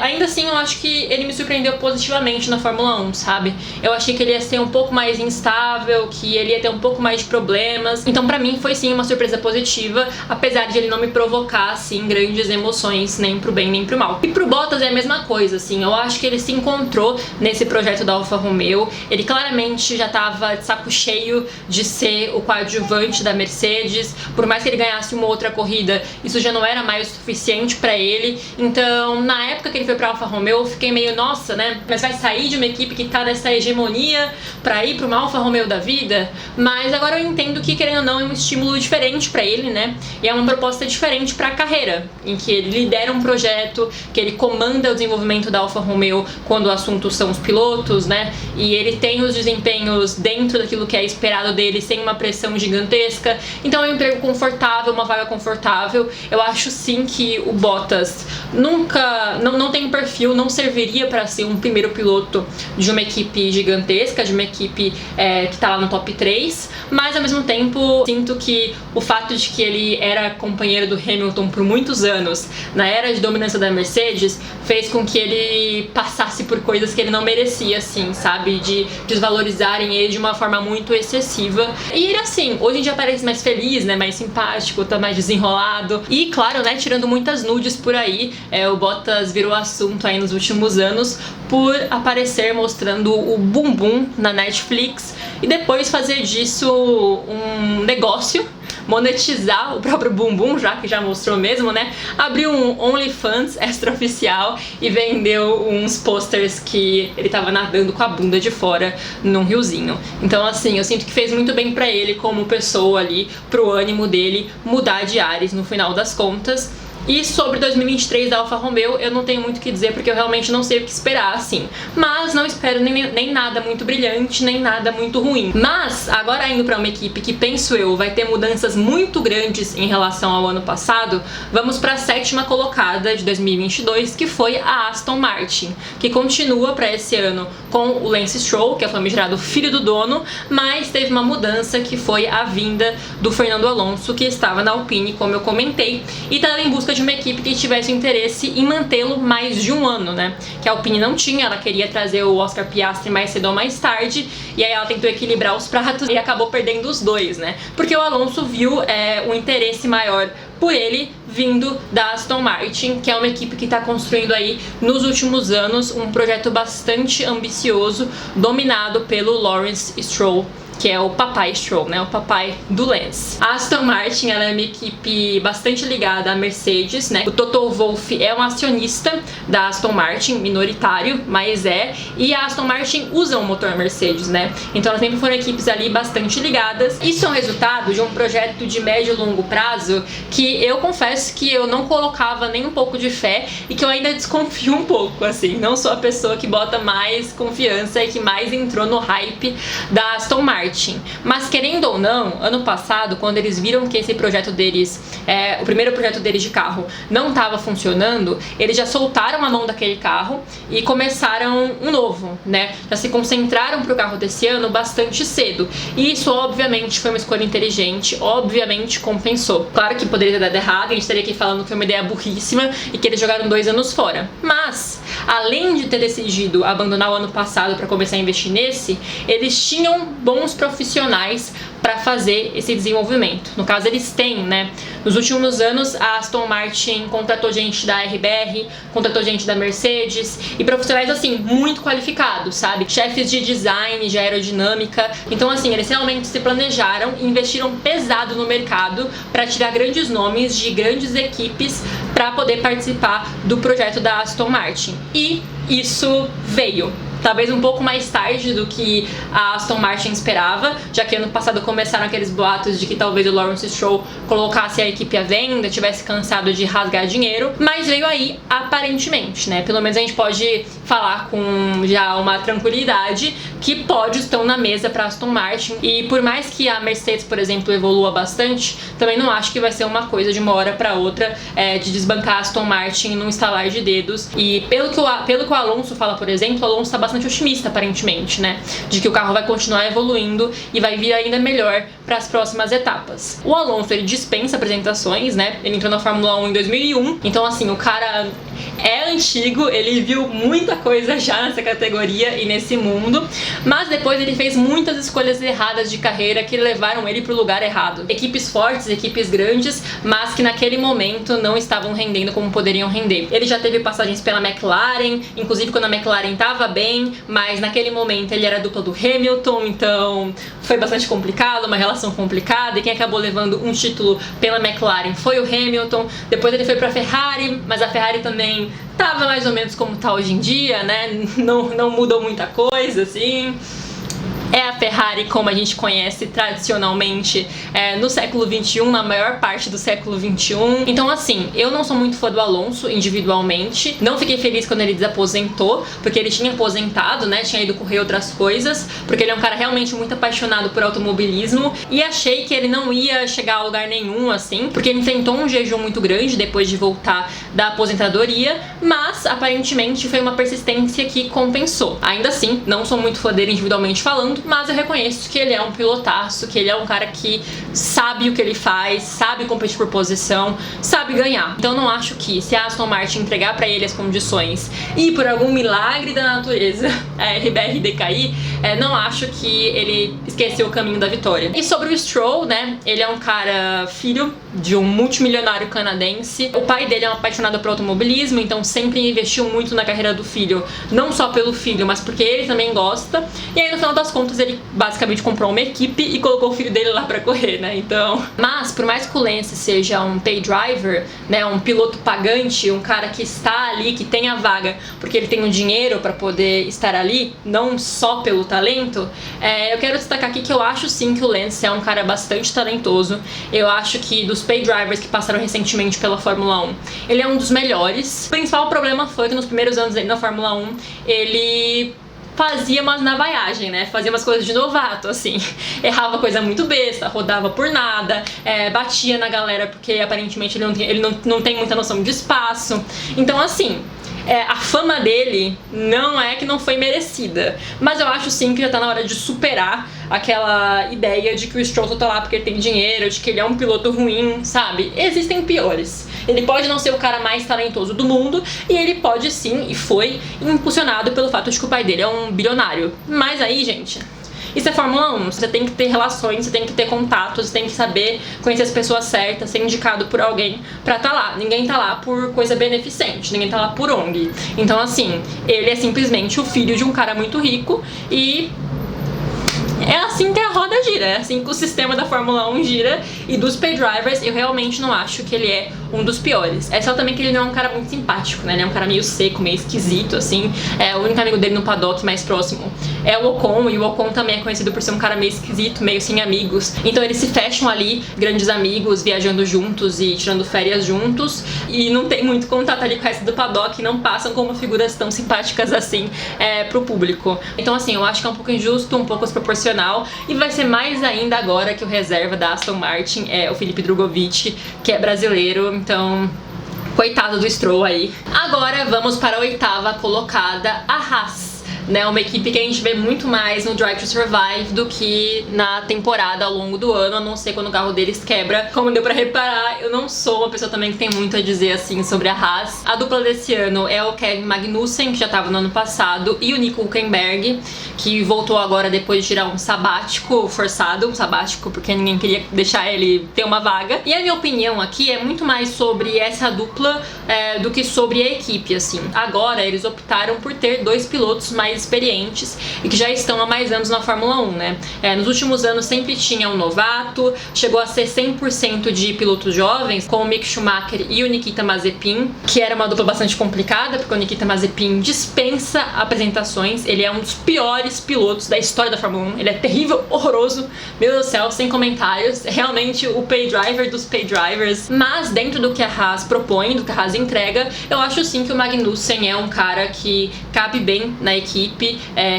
ainda assim eu acho que ele me surpreendeu positivamente na Fórmula 1, sabe? Eu achei que ele ia ser um pouco mais instável, que ele ia ter um pouco mais de problemas. Então pra mim foi sim uma surpresa positiva, apesar de ele não me provocar assim grandes emoções, nem pro bem nem pro mal. E pro Bottas é a mesma coisa, assim. Eu acho que ele se encontrou nesse projeto da Alfa Romeo. Ele claramente já tava de saco cheio de ser o coadjuvante da Mercedes. Por mais que ele ganhasse uma outra corrida, isso já não era mais o suficiente pra ele. Então, na época que ele foi pra Alfa Romeo, eu fiquei meio, nossa, né? Mas vai sair de uma equipe que tá nessa hegemonia pra ir pra uma Alfa Romeo da vida? Mas agora eu entendo que, querendo ou não, é um estímulo diferente pra ele, né? E é uma proposta diferente pra carreira, em que ele lidera um projeto, que ele comanda o desenvolvimento da Alfa Romeo quando o assunto são os pilotos, né? E ele tem os desempenhos dentro daquilo que é esperado dele, sem uma pressão gigantesca. Então é um emprego confortável, uma vaga confortável. Eu acho sim que o Bottas nunca, não tem perfil, não serviria pra ser ser um primeiro piloto de uma equipe gigantesca, de uma equipe que tá lá no top 3, mas ao mesmo tempo sinto que o fato de que ele era companheiro do Hamilton por muitos anos, na era de dominância da Mercedes, fez com que ele passasse por coisas que ele não merecia, assim, sabe? De desvalorizarem ele de uma forma muito excessiva. E ele, assim, hoje em dia parece mais feliz, né? Mais simpático, tá mais desenrolado. E, claro, né? Tirando muitas nudes por aí, o Bottas virou assunto aí nos últimos anos por aparecer mostrando o bumbum na Netflix e depois fazer disso um negócio, monetizar o próprio bumbum, já que já mostrou mesmo, né? Abriu um OnlyFans extraoficial e vendeu uns posters que ele tava nadando com a bunda de fora num riozinho. Então, assim, eu sinto que fez muito bem pra ele como pessoa ali, pro ânimo dele mudar de ares no final das contas. E sobre 2023 da Alfa Romeo, eu não tenho muito o que dizer porque eu realmente não sei o que esperar, assim. Mas não espero nem nada muito brilhante, nem nada muito ruim. Mas, agora indo pra uma equipe que, penso eu, vai ter mudanças muito grandes em relação ao ano passado, vamos pra 7ª colocada de 2022, que foi a Aston Martin, que continua pra esse ano com o Lance Stroll, que é o famigerado filho do dono, mas teve uma mudança que foi a vinda do Fernando Alonso, que estava na Alpine, como eu comentei, e tá em busca de uma equipe que tivesse interesse em mantê-lo mais de um ano, né? Que a Alpine não tinha, ela queria trazer o Oscar Piastri mais cedo ou mais tarde, e aí ela tentou equilibrar os pratos e acabou perdendo os dois, né? Porque o Alonso viu um interesse maior por ele vindo da Aston Martin, que é uma equipe que está construindo aí nos últimos anos um projeto bastante ambicioso, dominado pelo Lawrence Stroll, que é o papai Stroll, né? O papai do Lance. A Aston Martin, ela é uma equipe bastante ligada à Mercedes, né? O Toto Wolff é um acionista da Aston Martin, minoritário, mas e a Aston Martin usa um motor Mercedes, né? Então elas sempre foram equipes ali bastante ligadas. Isso é um resultado de um projeto de médio e longo prazo que eu confesso que eu não colocava nem um pouco de fé e que eu ainda desconfio um pouco, assim. Não sou a pessoa que bota mais confiança e que mais entrou no hype da Aston Martin. Mas querendo ou não, ano passado, quando eles viram que esse projeto deles, o primeiro projeto deles de carro, não estava funcionando, eles já soltaram a mão daquele carro e começaram um novo, né? Já se concentraram pro carro desse ano bastante cedo. E isso, obviamente, foi uma escolha inteligente, obviamente compensou. Claro que poderia ter dado errado, a gente estaria aqui falando que foi uma ideia burríssima e que eles jogaram 2 anos fora. Mas, além de ter decidido abandonar o ano passado para começar a investir nesse, eles tinham bons profissionais para fazer esse desenvolvimento. No caso, eles têm, né? Nos últimos anos, a Aston Martin contratou gente da RBR, contratou gente da Mercedes e profissionais, assim, muito qualificados, sabe? Chefes de design, de aerodinâmica. Então, assim, eles realmente se planejaram e investiram pesado no mercado para tirar grandes nomes de grandes equipes para poder participar do projeto da Aston Martin. E isso veio. Talvez um pouco mais tarde do que a Aston Martin esperava, já que ano passado começaram aqueles boatos de que talvez o Lawrence Stroll colocasse a equipe à venda, tivesse cansado de rasgar dinheiro, mas veio aí aparentemente, né? Pelo menos a gente pode falar com já uma tranquilidade que pódios estão na mesa para Aston Martin, e por mais que a Mercedes, por exemplo, evolua bastante, também não acho que vai ser uma coisa de uma hora para outra de desbancar a Aston Martin num estalar de dedos. E pelo que o Alonso fala, por exemplo, o Alonso tá bastante otimista, aparentemente, né? De que o carro vai continuar evoluindo e vai vir ainda melhor para as próximas etapas. O Alonso, ele dispensa apresentações, né? Ele entrou na Fórmula 1 em 2001, então, assim, o cara é antigo, ele viu muita coisa já nessa categoria e nesse mundo, mas depois ele fez muitas escolhas erradas de carreira que levaram ele pro lugar errado. Equipes fortes, equipes grandes, mas que naquele momento não estavam rendendo como poderiam render. Ele já teve passagens pela McLaren, inclusive quando a McLaren tava bem, mas naquele momento ele era dupla do Hamilton, então foi bastante complicado, uma relação complicada, e quem acabou levando um título pela McLaren foi o Hamilton. Depois ele foi pra Ferrari, mas a Ferrari também tava mais ou menos como tá hoje em dia, né? Não mudou muita coisa, assim. É a Ferrari como a gente conhece tradicionalmente no século XXI, na maior parte do século XXI. Então assim, eu não sou muito fã do Alonso individualmente. Não fiquei feliz quando ele desaposentou, porque ele tinha aposentado, né? Tinha ido correr outras coisas, porque ele é um cara realmente muito apaixonado por automobilismo. E achei que ele não ia chegar a lugar nenhum, assim, porque ele enfrentou um jejum muito grande depois de voltar da aposentadoria, mas aparentemente foi uma persistência que compensou. Ainda assim, não sou muito fã dele individualmente falando, mas eu reconheço que ele é um pilotaço, que ele é um cara que sabe o que ele faz, sabe competir por posição, sabe ganhar. Então não acho que se a Aston Martin entregar pra ele as condições e por algum milagre da natureza a RBR decair, não acho que ele esqueceu o caminho da vitória. E sobre o Stroll, né, ele é um cara filho de um multimilionário canadense. O pai dele é um apaixonado por automobilismo, então sempre investiu muito na carreira do filho, não só pelo filho, mas porque ele também gosta. E aí no final das contas ele basicamente comprou uma equipe e colocou o filho dele lá pra correr, né? Então, mas por mais que o Lance seja um pay driver, né, um piloto pagante, um cara que está ali, que tem a vaga porque ele tem o dinheiro pra poder estar ali, não só pelo talento, eu quero destacar aqui que eu acho sim que o Lance é um cara bastante talentoso. Eu acho que dos pay drivers que passaram recentemente pela Fórmula 1, ele é um dos melhores. O principal problema foi que nos primeiros anos dele na Fórmula 1, ele fazia umas navaiagem, né? Fazia umas coisas de novato, assim. Errava coisa muito besta, rodava por nada, batia na galera porque aparentemente ele não tem muita noção de espaço. Então, assim, a fama dele não é que não foi merecida, mas eu acho sim que já tá na hora de superar aquela ideia de que o Stroll tá lá porque ele tem dinheiro, de que ele é um piloto ruim, sabe? Existem piores. Ele pode não ser o cara mais talentoso do mundo e ele pode sim, e foi, impulsionado pelo fato de que o pai dele é um bilionário. Mas aí, gente, isso é Fórmula 1, você tem que ter relações, você tem que ter contatos, você tem que saber conhecer as pessoas certas, ser indicado por alguém pra tá lá. Ninguém tá lá por coisa beneficente, ninguém tá lá por ONG. Então assim, ele é simplesmente o filho de um cara muito rico e é assim que a roda gira, é assim que o sistema da Fórmula 1 gira. E dos pay drivers, eu realmente não acho que ele é um dos piores. É só também que ele não é um cara muito simpático, né? Ele é um cara meio seco, meio esquisito, assim. O único amigo dele no paddock mais próximo é o Ocon, e o Ocon também é conhecido por ser um cara meio esquisito, meio sem amigos. Então eles se fecham ali, grandes amigos, viajando juntos e tirando férias juntos, e não tem muito contato ali com o resto do paddock, e não passam como figuras tão simpáticas assim pro público. Então assim, eu acho que é um pouco injusto, um pouco desproporcional, e vai ser mais ainda agora que o reserva da Aston Martin é o Felipe Drugovich, que é brasileiro. Então, coitado do Stroll aí. Agora vamos para a 8ª colocada, a Haas. Né, uma equipe que a gente vê muito mais no Drive to Survive do que na temporada ao longo do ano, a não ser quando o carro deles quebra. Como deu pra reparar, eu não sou uma pessoa também que tem muito a dizer assim sobre a Haas. A dupla desse ano é o Kevin Magnussen, que já tava no ano passado, e o Nico Hülkenberg, que voltou agora depois de tirar um sabático forçado, um sabático porque ninguém queria deixar ele ter uma vaga. E a minha opinião aqui é muito mais sobre essa dupla do que sobre a equipe, assim. Agora eles optaram por ter dois pilotos mais experientes e que já estão há mais anos na Fórmula 1, né? Nos últimos anos sempre tinha um novato, chegou a ser 100% de pilotos jovens, com o Mick Schumacher e o Nikita Mazepin, que era uma dupla bastante complicada, porque o Nikita Mazepin dispensa apresentações, ele é um dos piores pilotos da história da Fórmula 1, ele é terrível, horroroso, meu Deus do céu, sem comentários, realmente o pay driver dos pay drivers. Mas dentro do que a Haas propõe, do que a Haas entrega, eu acho sim que o Magnussen é um cara que cabe bem na equipe,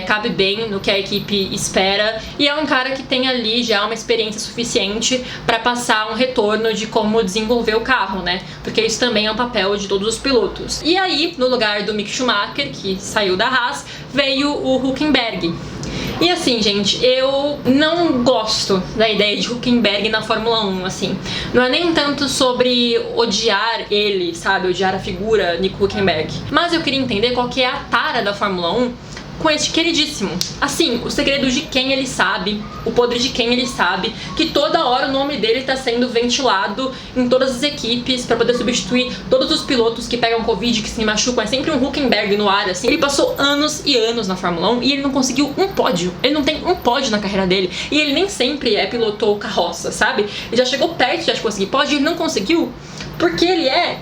cabe bem no que a equipe espera, e é um cara que tem ali já uma experiência suficiente para passar um retorno de como desenvolver o carro, né? Porque isso também é um papel de todos os pilotos. E aí, no lugar do Mick Schumacher, que saiu da Haas, veio o Hülkenberg. E assim, gente, eu não gosto da ideia de Hülkenberg na Fórmula 1, assim. Não é nem tanto sobre odiar ele, sabe? Odiar a figura Nico Hülkenberg. Mas eu queria entender qual que é a tara da Fórmula 1 com este queridíssimo. Assim, o segredo de quem ele sabe, o podre de quem ele sabe, que toda hora o nome dele tá sendo ventilado em todas as equipes pra poder substituir todos os pilotos que pegam Covid, que se machucam. É sempre um Hülkenberg no ar, assim. Ele passou anos e anos na Fórmula 1 e ele não conseguiu um pódio. Ele não tem um pódio na carreira dele. E ele nem sempre pilotou carroça, sabe? Ele já chegou perto de conseguir pódio e ele não conseguiu porque ele é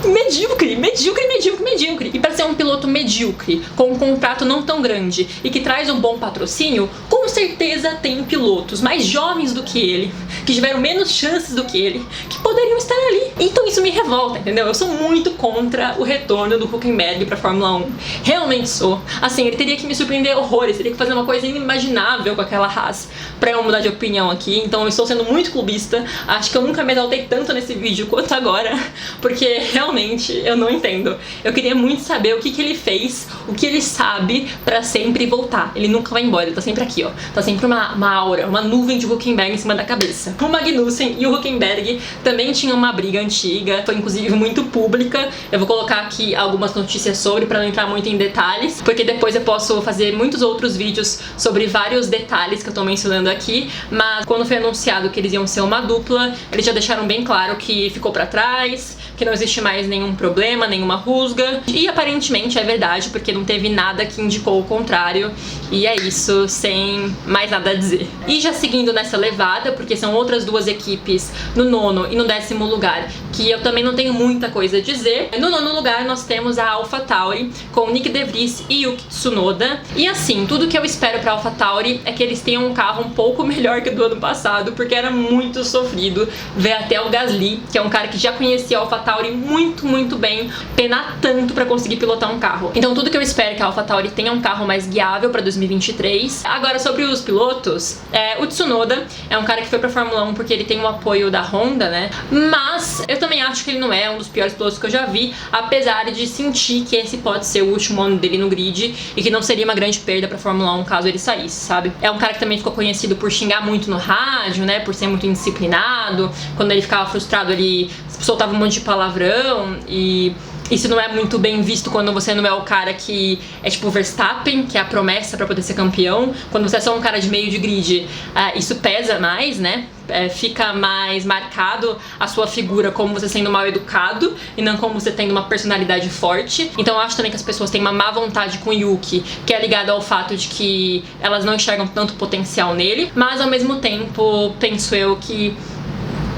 medíocre, medíocre, medíocre, medíocre. E para ser um piloto medíocre, com um contrato não tão grande e que traz um bom patrocínio, com certeza tem pilotos mais jovens do que ele, que tiveram menos chances do que ele, que poderiam estar ali. Então isso me revolta, entendeu? Eu sou muito contra o retorno do Hülkenberg pra Fórmula 1. Realmente sou. Assim, ele teria que me surpreender horrores, teria que fazer uma coisa inimaginável com aquela Haas pra eu mudar de opinião aqui. Então eu estou sendo muito clubista. Acho que eu nunca me exaltei tanto nesse vídeo quanto agora, porque realmente eu não entendo. Eu queria muito saber o que ele fez, o que ele sabe pra sempre voltar. Ele nunca vai embora, ele tá sempre aqui, ó. Tá sempre uma aura, uma nuvem de Hülkenberg em cima da cabeça. O Magnussen e o Hülkenberg também tinham uma briga antiga, foi inclusive muito pública. Eu vou colocar aqui algumas notícias sobre, pra não entrar muito em detalhes, porque depois eu posso fazer muitos outros vídeos sobre vários detalhes que eu tô mencionando aqui, mas quando foi anunciado que eles iam ser uma dupla, eles já deixaram bem claro que ficou pra trás, que não existe mais nenhum problema, nenhuma rusga, e aparentemente é verdade, porque não teve nada que indicou o contrário, e é isso, sem mais nada a dizer. E já seguindo nessa levada, porque são outras duas equipes no 9º e no 10º lugar, que eu também não tenho muita coisa a dizer. No 9º lugar nós temos a AlphaTauri, com Nick De Vries e Yuki Tsunoda, e assim, tudo que eu espero pra AlphaTauri é que eles tenham um carro um pouco melhor que o do ano passado, porque era muito sofrido ver até o Gasly, que é um cara que já conhecia a AlphaTauri muito, muito bem, penar tanto pra conseguir pilotar um carro. Então tudo que eu espero é que a AlphaTauri tenha um carro mais guiável pra 2023. Agora, sobre os pilotos, o Tsunoda é um cara que foi pra Fórmula 1 porque ele tem o apoio da Honda, né? Mas eu também acho que ele não é um dos piores pilotos que eu já vi, apesar de sentir que esse pode ser o último ano dele no grid e que não seria uma grande perda pra Fórmula 1 caso ele saísse, sabe? É um cara que também ficou conhecido por xingar muito no rádio, né? Por ser muito indisciplinado. Quando ele ficava frustrado, ele soltava um monte de palavrão, e isso não é muito bem visto quando você não é o cara que é tipo o Verstappen, que é a promessa pra poder ser campeão. Quando você é só um cara de meio de grid, isso pesa mais, né? Fica mais marcado a sua figura como você sendo mal educado e não como você tendo uma personalidade forte. Então eu acho também que as pessoas têm uma má vontade com o Yuki, que é ligado ao fato de que elas não enxergam tanto potencial nele, mas ao mesmo tempo penso eu que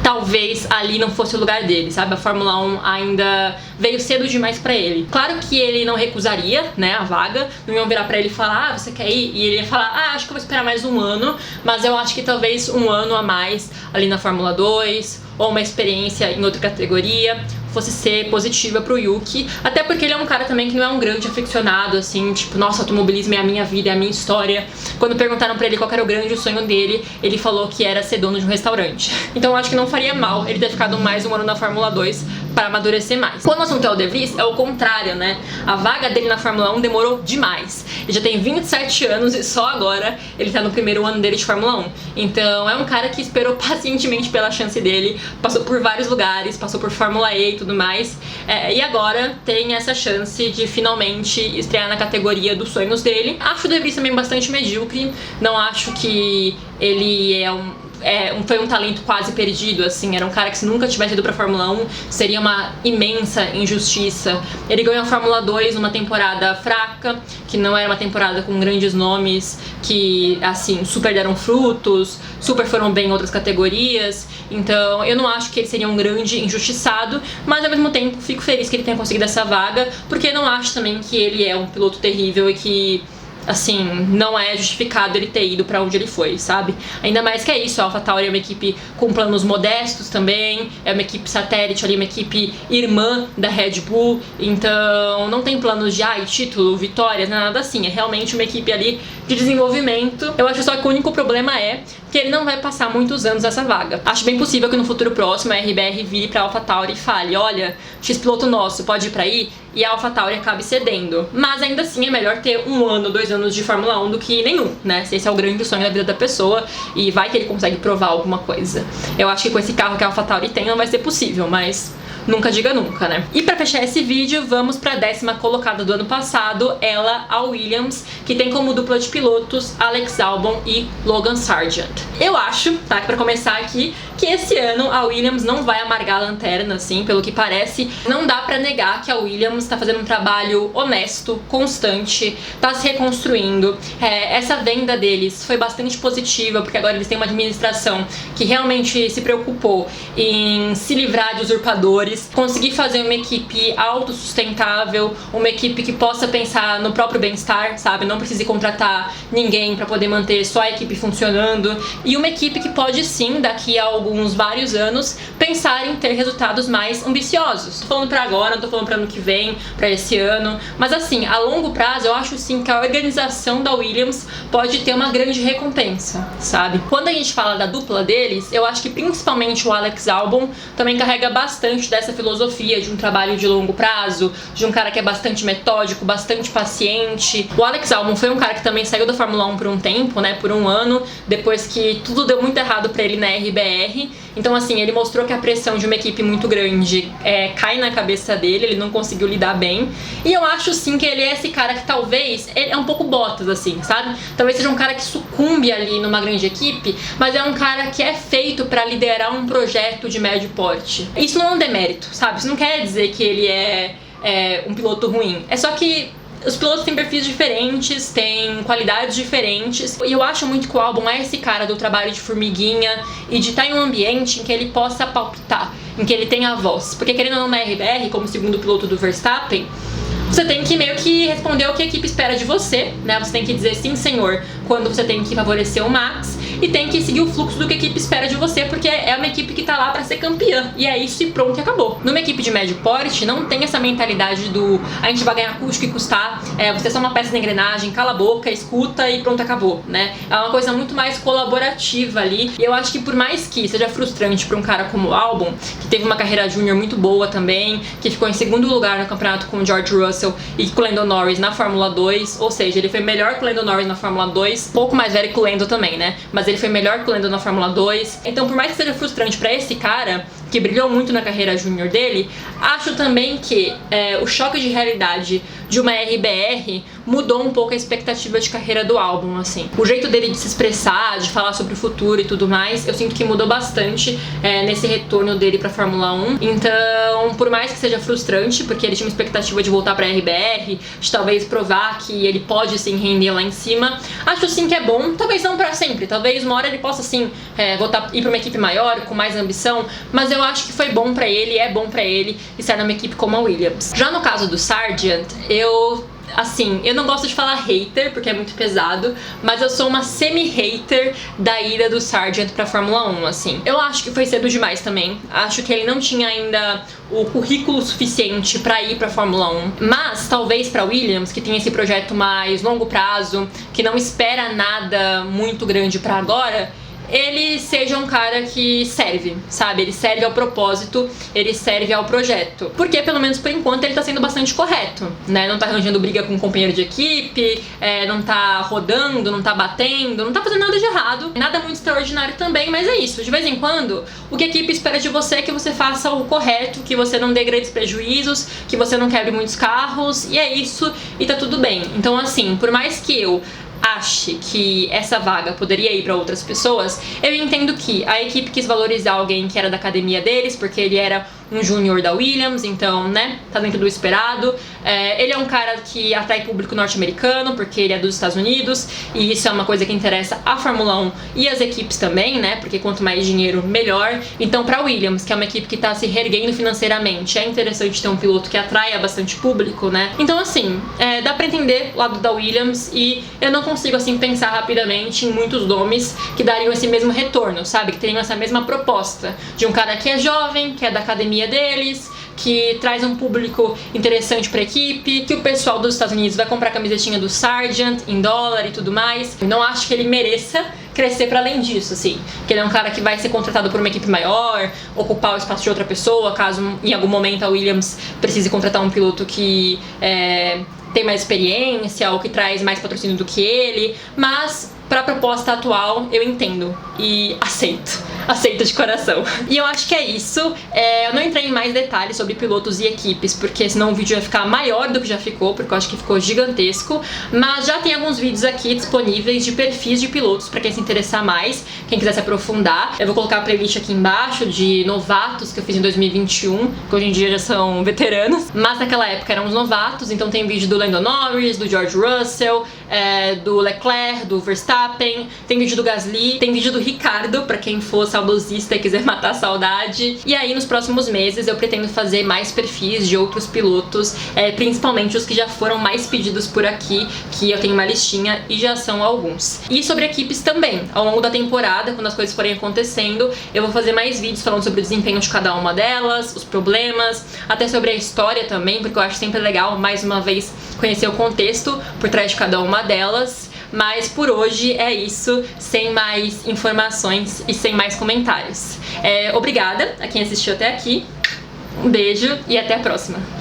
talvez ali não fosse o lugar dele, sabe? A Fórmula 1 ainda veio cedo demais pra ele. Claro que ele não recusaria, né, a vaga, não iam virar pra ele e falar, você quer ir? E ele ia falar, acho que eu vou esperar mais um ano, mas eu acho que talvez um ano a mais ali na Fórmula 2, ou uma experiência em outra categoria, fosse ser positiva pro Yuki, até porque ele é um cara também que não é um grande aficionado, assim, tipo, nossa, automobilismo é a minha vida, é a minha história. Quando perguntaram pra ele qual era o grande sonho dele, ele falou que era ser dono de um restaurante. Então eu acho que não faria mal ele ter ficado mais um ano na Fórmula 2 para amadurecer mais. Quando o assunto é o De Vries, é o contrário, né? A vaga dele na Fórmula 1 demorou demais. Ele já tem 27 anos e só agora ele tá no primeiro ano dele de Fórmula 1. Então é um cara que esperou pacientemente pela chance dele, passou por vários lugares, passou por Fórmula E e tudo mais, e agora tem essa chance de finalmente estrear na categoria dos sonhos dele. Acho o De Vries também bastante medíocre, não acho que ele foi um talento quase perdido, assim, era um cara que se nunca tivesse ido pra Fórmula 1 seria uma imensa injustiça. Ele ganhou a Fórmula 2 numa temporada fraca, que não era uma temporada com grandes nomes que, assim, super deram frutos, super foram bem em outras categorias, então eu não acho que ele seria um grande injustiçado, mas ao mesmo tempo fico feliz que ele tenha conseguido essa vaga, porque não acho também que ele é um piloto terrível e que, assim, não é justificado ele ter ido pra onde ele foi, sabe? Ainda mais que é isso, a AlphaTauri é uma equipe com planos modestos também, é uma equipe satélite ali, uma equipe irmã da Red Bull, então não tem planos de, título, vitórias, nada assim, é realmente uma equipe ali de desenvolvimento. Eu acho só que o único problema é que ele não vai passar muitos anos nessa vaga. Acho bem possível que no futuro próximo a RBR vire pra AlphaTauri e fale, olha, X-piloto nosso, pode ir pra aí? E a AlphaTauri acabe cedendo. Mas ainda assim é melhor ter 1 ano, 2 anos de Fórmula 1 do que nenhum, né? Se esse é o grande sonho da vida da pessoa e vai que ele consegue provar alguma coisa. Eu acho que com esse carro que a AlphaTauri tem não vai ser possível, mas nunca diga nunca, né? E pra fechar esse vídeo, vamos pra 10ª colocada do ano passado, ela, a Williams, que tem como dupla de pilotos Alex Albon e Logan Sargent. Eu acho, tá, que pra começar aqui, que esse ano a Williams não vai amargar a lanterna, assim, pelo que parece. Não dá pra negar que a Williams tá fazendo um trabalho honesto, constante, tá se reconstruindo. Essa venda deles foi bastante positiva, porque agora eles têm uma administração que realmente se preocupou em se livrar de usurpadores, melhores, conseguir fazer uma equipe autossustentável, uma equipe que possa pensar no próprio bem-estar, sabe? Não precise contratar ninguém para poder manter só a equipe funcionando, e uma equipe que pode sim, daqui a vários anos, pensar em ter resultados mais ambiciosos. Tô falando pra agora, não tô falando pra ano que vem, pra esse ano, mas assim, a longo prazo eu acho sim que a organização da Williams pode ter uma grande recompensa, sabe? Quando a gente fala da dupla deles, eu acho que principalmente o Alex Albon também carrega bastante dessa filosofia de um trabalho de longo prazo, de um cara que é bastante metódico, bastante paciente. O Alex Albon foi um cara que também saiu da Fórmula 1 por um tempo, né, por um ano, depois que tudo deu muito errado pra ele na RBR. Então assim, ele mostrou que a pressão de uma equipe muito grande cai na cabeça dele, ele não conseguiu lidar bem. E eu acho sim que ele é esse cara que talvez, ele é um pouco Bottas assim, sabe? Talvez seja um cara que sucumbe ali numa grande equipe, mas é um cara que é feito pra liderar um projeto de médio porte. Isso não é um demérito, sabe? Isso não quer dizer que ele é um piloto ruim. É só que os pilotos têm perfis diferentes, têm qualidades diferentes, e eu acho muito que o Albon é esse cara do trabalho de formiguinha e de estar em um ambiente em que ele possa palpitar, em que ele tenha a voz. Porque querendo ou não, na RBR, como segundo piloto do Verstappen, você tem que meio que responder o que a equipe espera de você, né? Você tem que dizer sim, senhor, quando você tem que favorecer o Max, e tem que seguir o fluxo do que a equipe espera de você, porque é uma equipe que tá lá pra ser campeã. E é isso e pronto, e acabou. Numa equipe de médio porte, não tem essa mentalidade do a gente vai ganhar custo que custar, você é só uma peça de engrenagem, cala a boca, escuta e pronto, acabou, né? É uma coisa muito mais colaborativa ali. E eu acho que por mais que seja frustrante pra um cara como o Albon, que teve uma carreira júnior muito boa também, que ficou em segundo lugar no campeonato com o George Russell e com o Lando Norris na Fórmula 2, ou seja, ele foi melhor que o Lando Norris na Fórmula 2, pouco mais velho que o Lando também, né? Mas ele foi melhor que o Lando na Fórmula 2. Então, por mais que seja frustrante pra esse cara, que brilhou muito na carreira júnior dele, acho também que o choque de realidade de uma RBR mudou um pouco a expectativa de carreira do Albon, assim. O jeito dele de se expressar, de falar sobre o futuro e tudo mais, eu sinto que mudou bastante nesse retorno dele pra Fórmula 1. Então, por mais que seja frustrante, porque ele tinha uma expectativa de voltar pra RBR, de talvez provar que ele pode sim render lá em cima, acho sim que é bom, talvez não pra sempre, talvez uma hora ele possa sim ir pra uma equipe maior, com mais ambição, mas eu acho que foi bom pra ele, é bom pra ele estar numa equipe como a Williams. Já no caso do Sargent, eu não gosto de falar hater, porque é muito pesado, mas eu sou uma semi-hater da ida do Sargent pra Fórmula 1, assim. Eu acho que foi cedo demais também, acho que ele não tinha ainda o currículo suficiente pra ir pra Fórmula 1, mas talvez pra Williams, que tem esse projeto mais longo prazo, que não espera nada muito grande pra agora, ele seja um cara que serve, sabe? Ele serve ao propósito, ele serve ao projeto. Porque, pelo menos por enquanto, ele tá sendo bastante correto, né? Não tá arranjando briga com um companheiro de equipe, não tá rodando, não tá batendo, não tá fazendo nada de errado. Nada muito extraordinário também, mas é isso. De vez em quando, o que a equipe espera de você é que você faça o correto, que você não dê grandes prejuízos, que você não quebre muitos carros, e é isso, e tá tudo bem. Então, assim, por mais que eu ache que essa vaga poderia ir para outras pessoas, eu entendo que a equipe quis valorizar alguém que era da academia deles, porque ele era um júnior da Williams, então, né, tá dentro do esperado. Ele é um cara que atrai público norte-americano, porque ele é dos Estados Unidos, e isso é uma coisa que interessa a Fórmula 1 e as equipes também, né, porque quanto mais dinheiro, melhor. Então, pra Williams, que é uma equipe que tá se reerguendo financeiramente, é interessante ter um piloto que atraia bastante público, né. Então, assim, dá pra entender o lado da Williams, e eu não consigo, assim, pensar rapidamente em muitos nomes que dariam esse mesmo retorno, sabe, que teriam essa mesma proposta de um cara que é jovem, que é da academia deles, que traz um público interessante pra equipe, que o pessoal dos Estados Unidos vai comprar a camisetinha do Sargent em dólar e tudo mais. Eu não acho que ele mereça crescer pra além disso, assim, que ele é um cara que vai ser contratado por uma equipe maior, ocupar o espaço de outra pessoa, caso em algum momento a Williams precise contratar um piloto que tem mais experiência ou que traz mais patrocínio do que ele, mas pra proposta atual eu entendo e aceito de coração. E eu acho que é isso. Eu não entrei em mais detalhes sobre pilotos e equipes, porque senão o vídeo ia ficar maior do que já ficou, porque eu acho que ficou gigantesco, mas já tem alguns vídeos aqui disponíveis de perfis de pilotos pra quem se interessar mais, quem quiser se aprofundar. Eu vou colocar a playlist aqui embaixo de novatos que eu fiz em 2021, que hoje em dia já são veteranos, mas naquela época eram os novatos, então tem vídeo do Lando Norris, do George Russell, do Leclerc, do Verstappen, tem vídeo do Gasly, tem vídeo do Ricardo, pra quem for saudosista e quiser matar a saudade. E aí nos próximos meses eu pretendo fazer mais perfis de outros pilotos, principalmente os que já foram mais pedidos por aqui, que eu tenho uma listinha e já são alguns. E sobre equipes também, ao longo da temporada, quando as coisas forem acontecendo, eu vou fazer mais vídeos falando sobre o desempenho de cada uma delas, os problemas, até sobre a história também, porque eu acho sempre legal, mais uma vez, conhecer o contexto por trás de cada uma delas. Mas por hoje é isso, sem mais informações e sem mais comentários. Obrigada a quem assistiu até aqui, um beijo e até a próxima!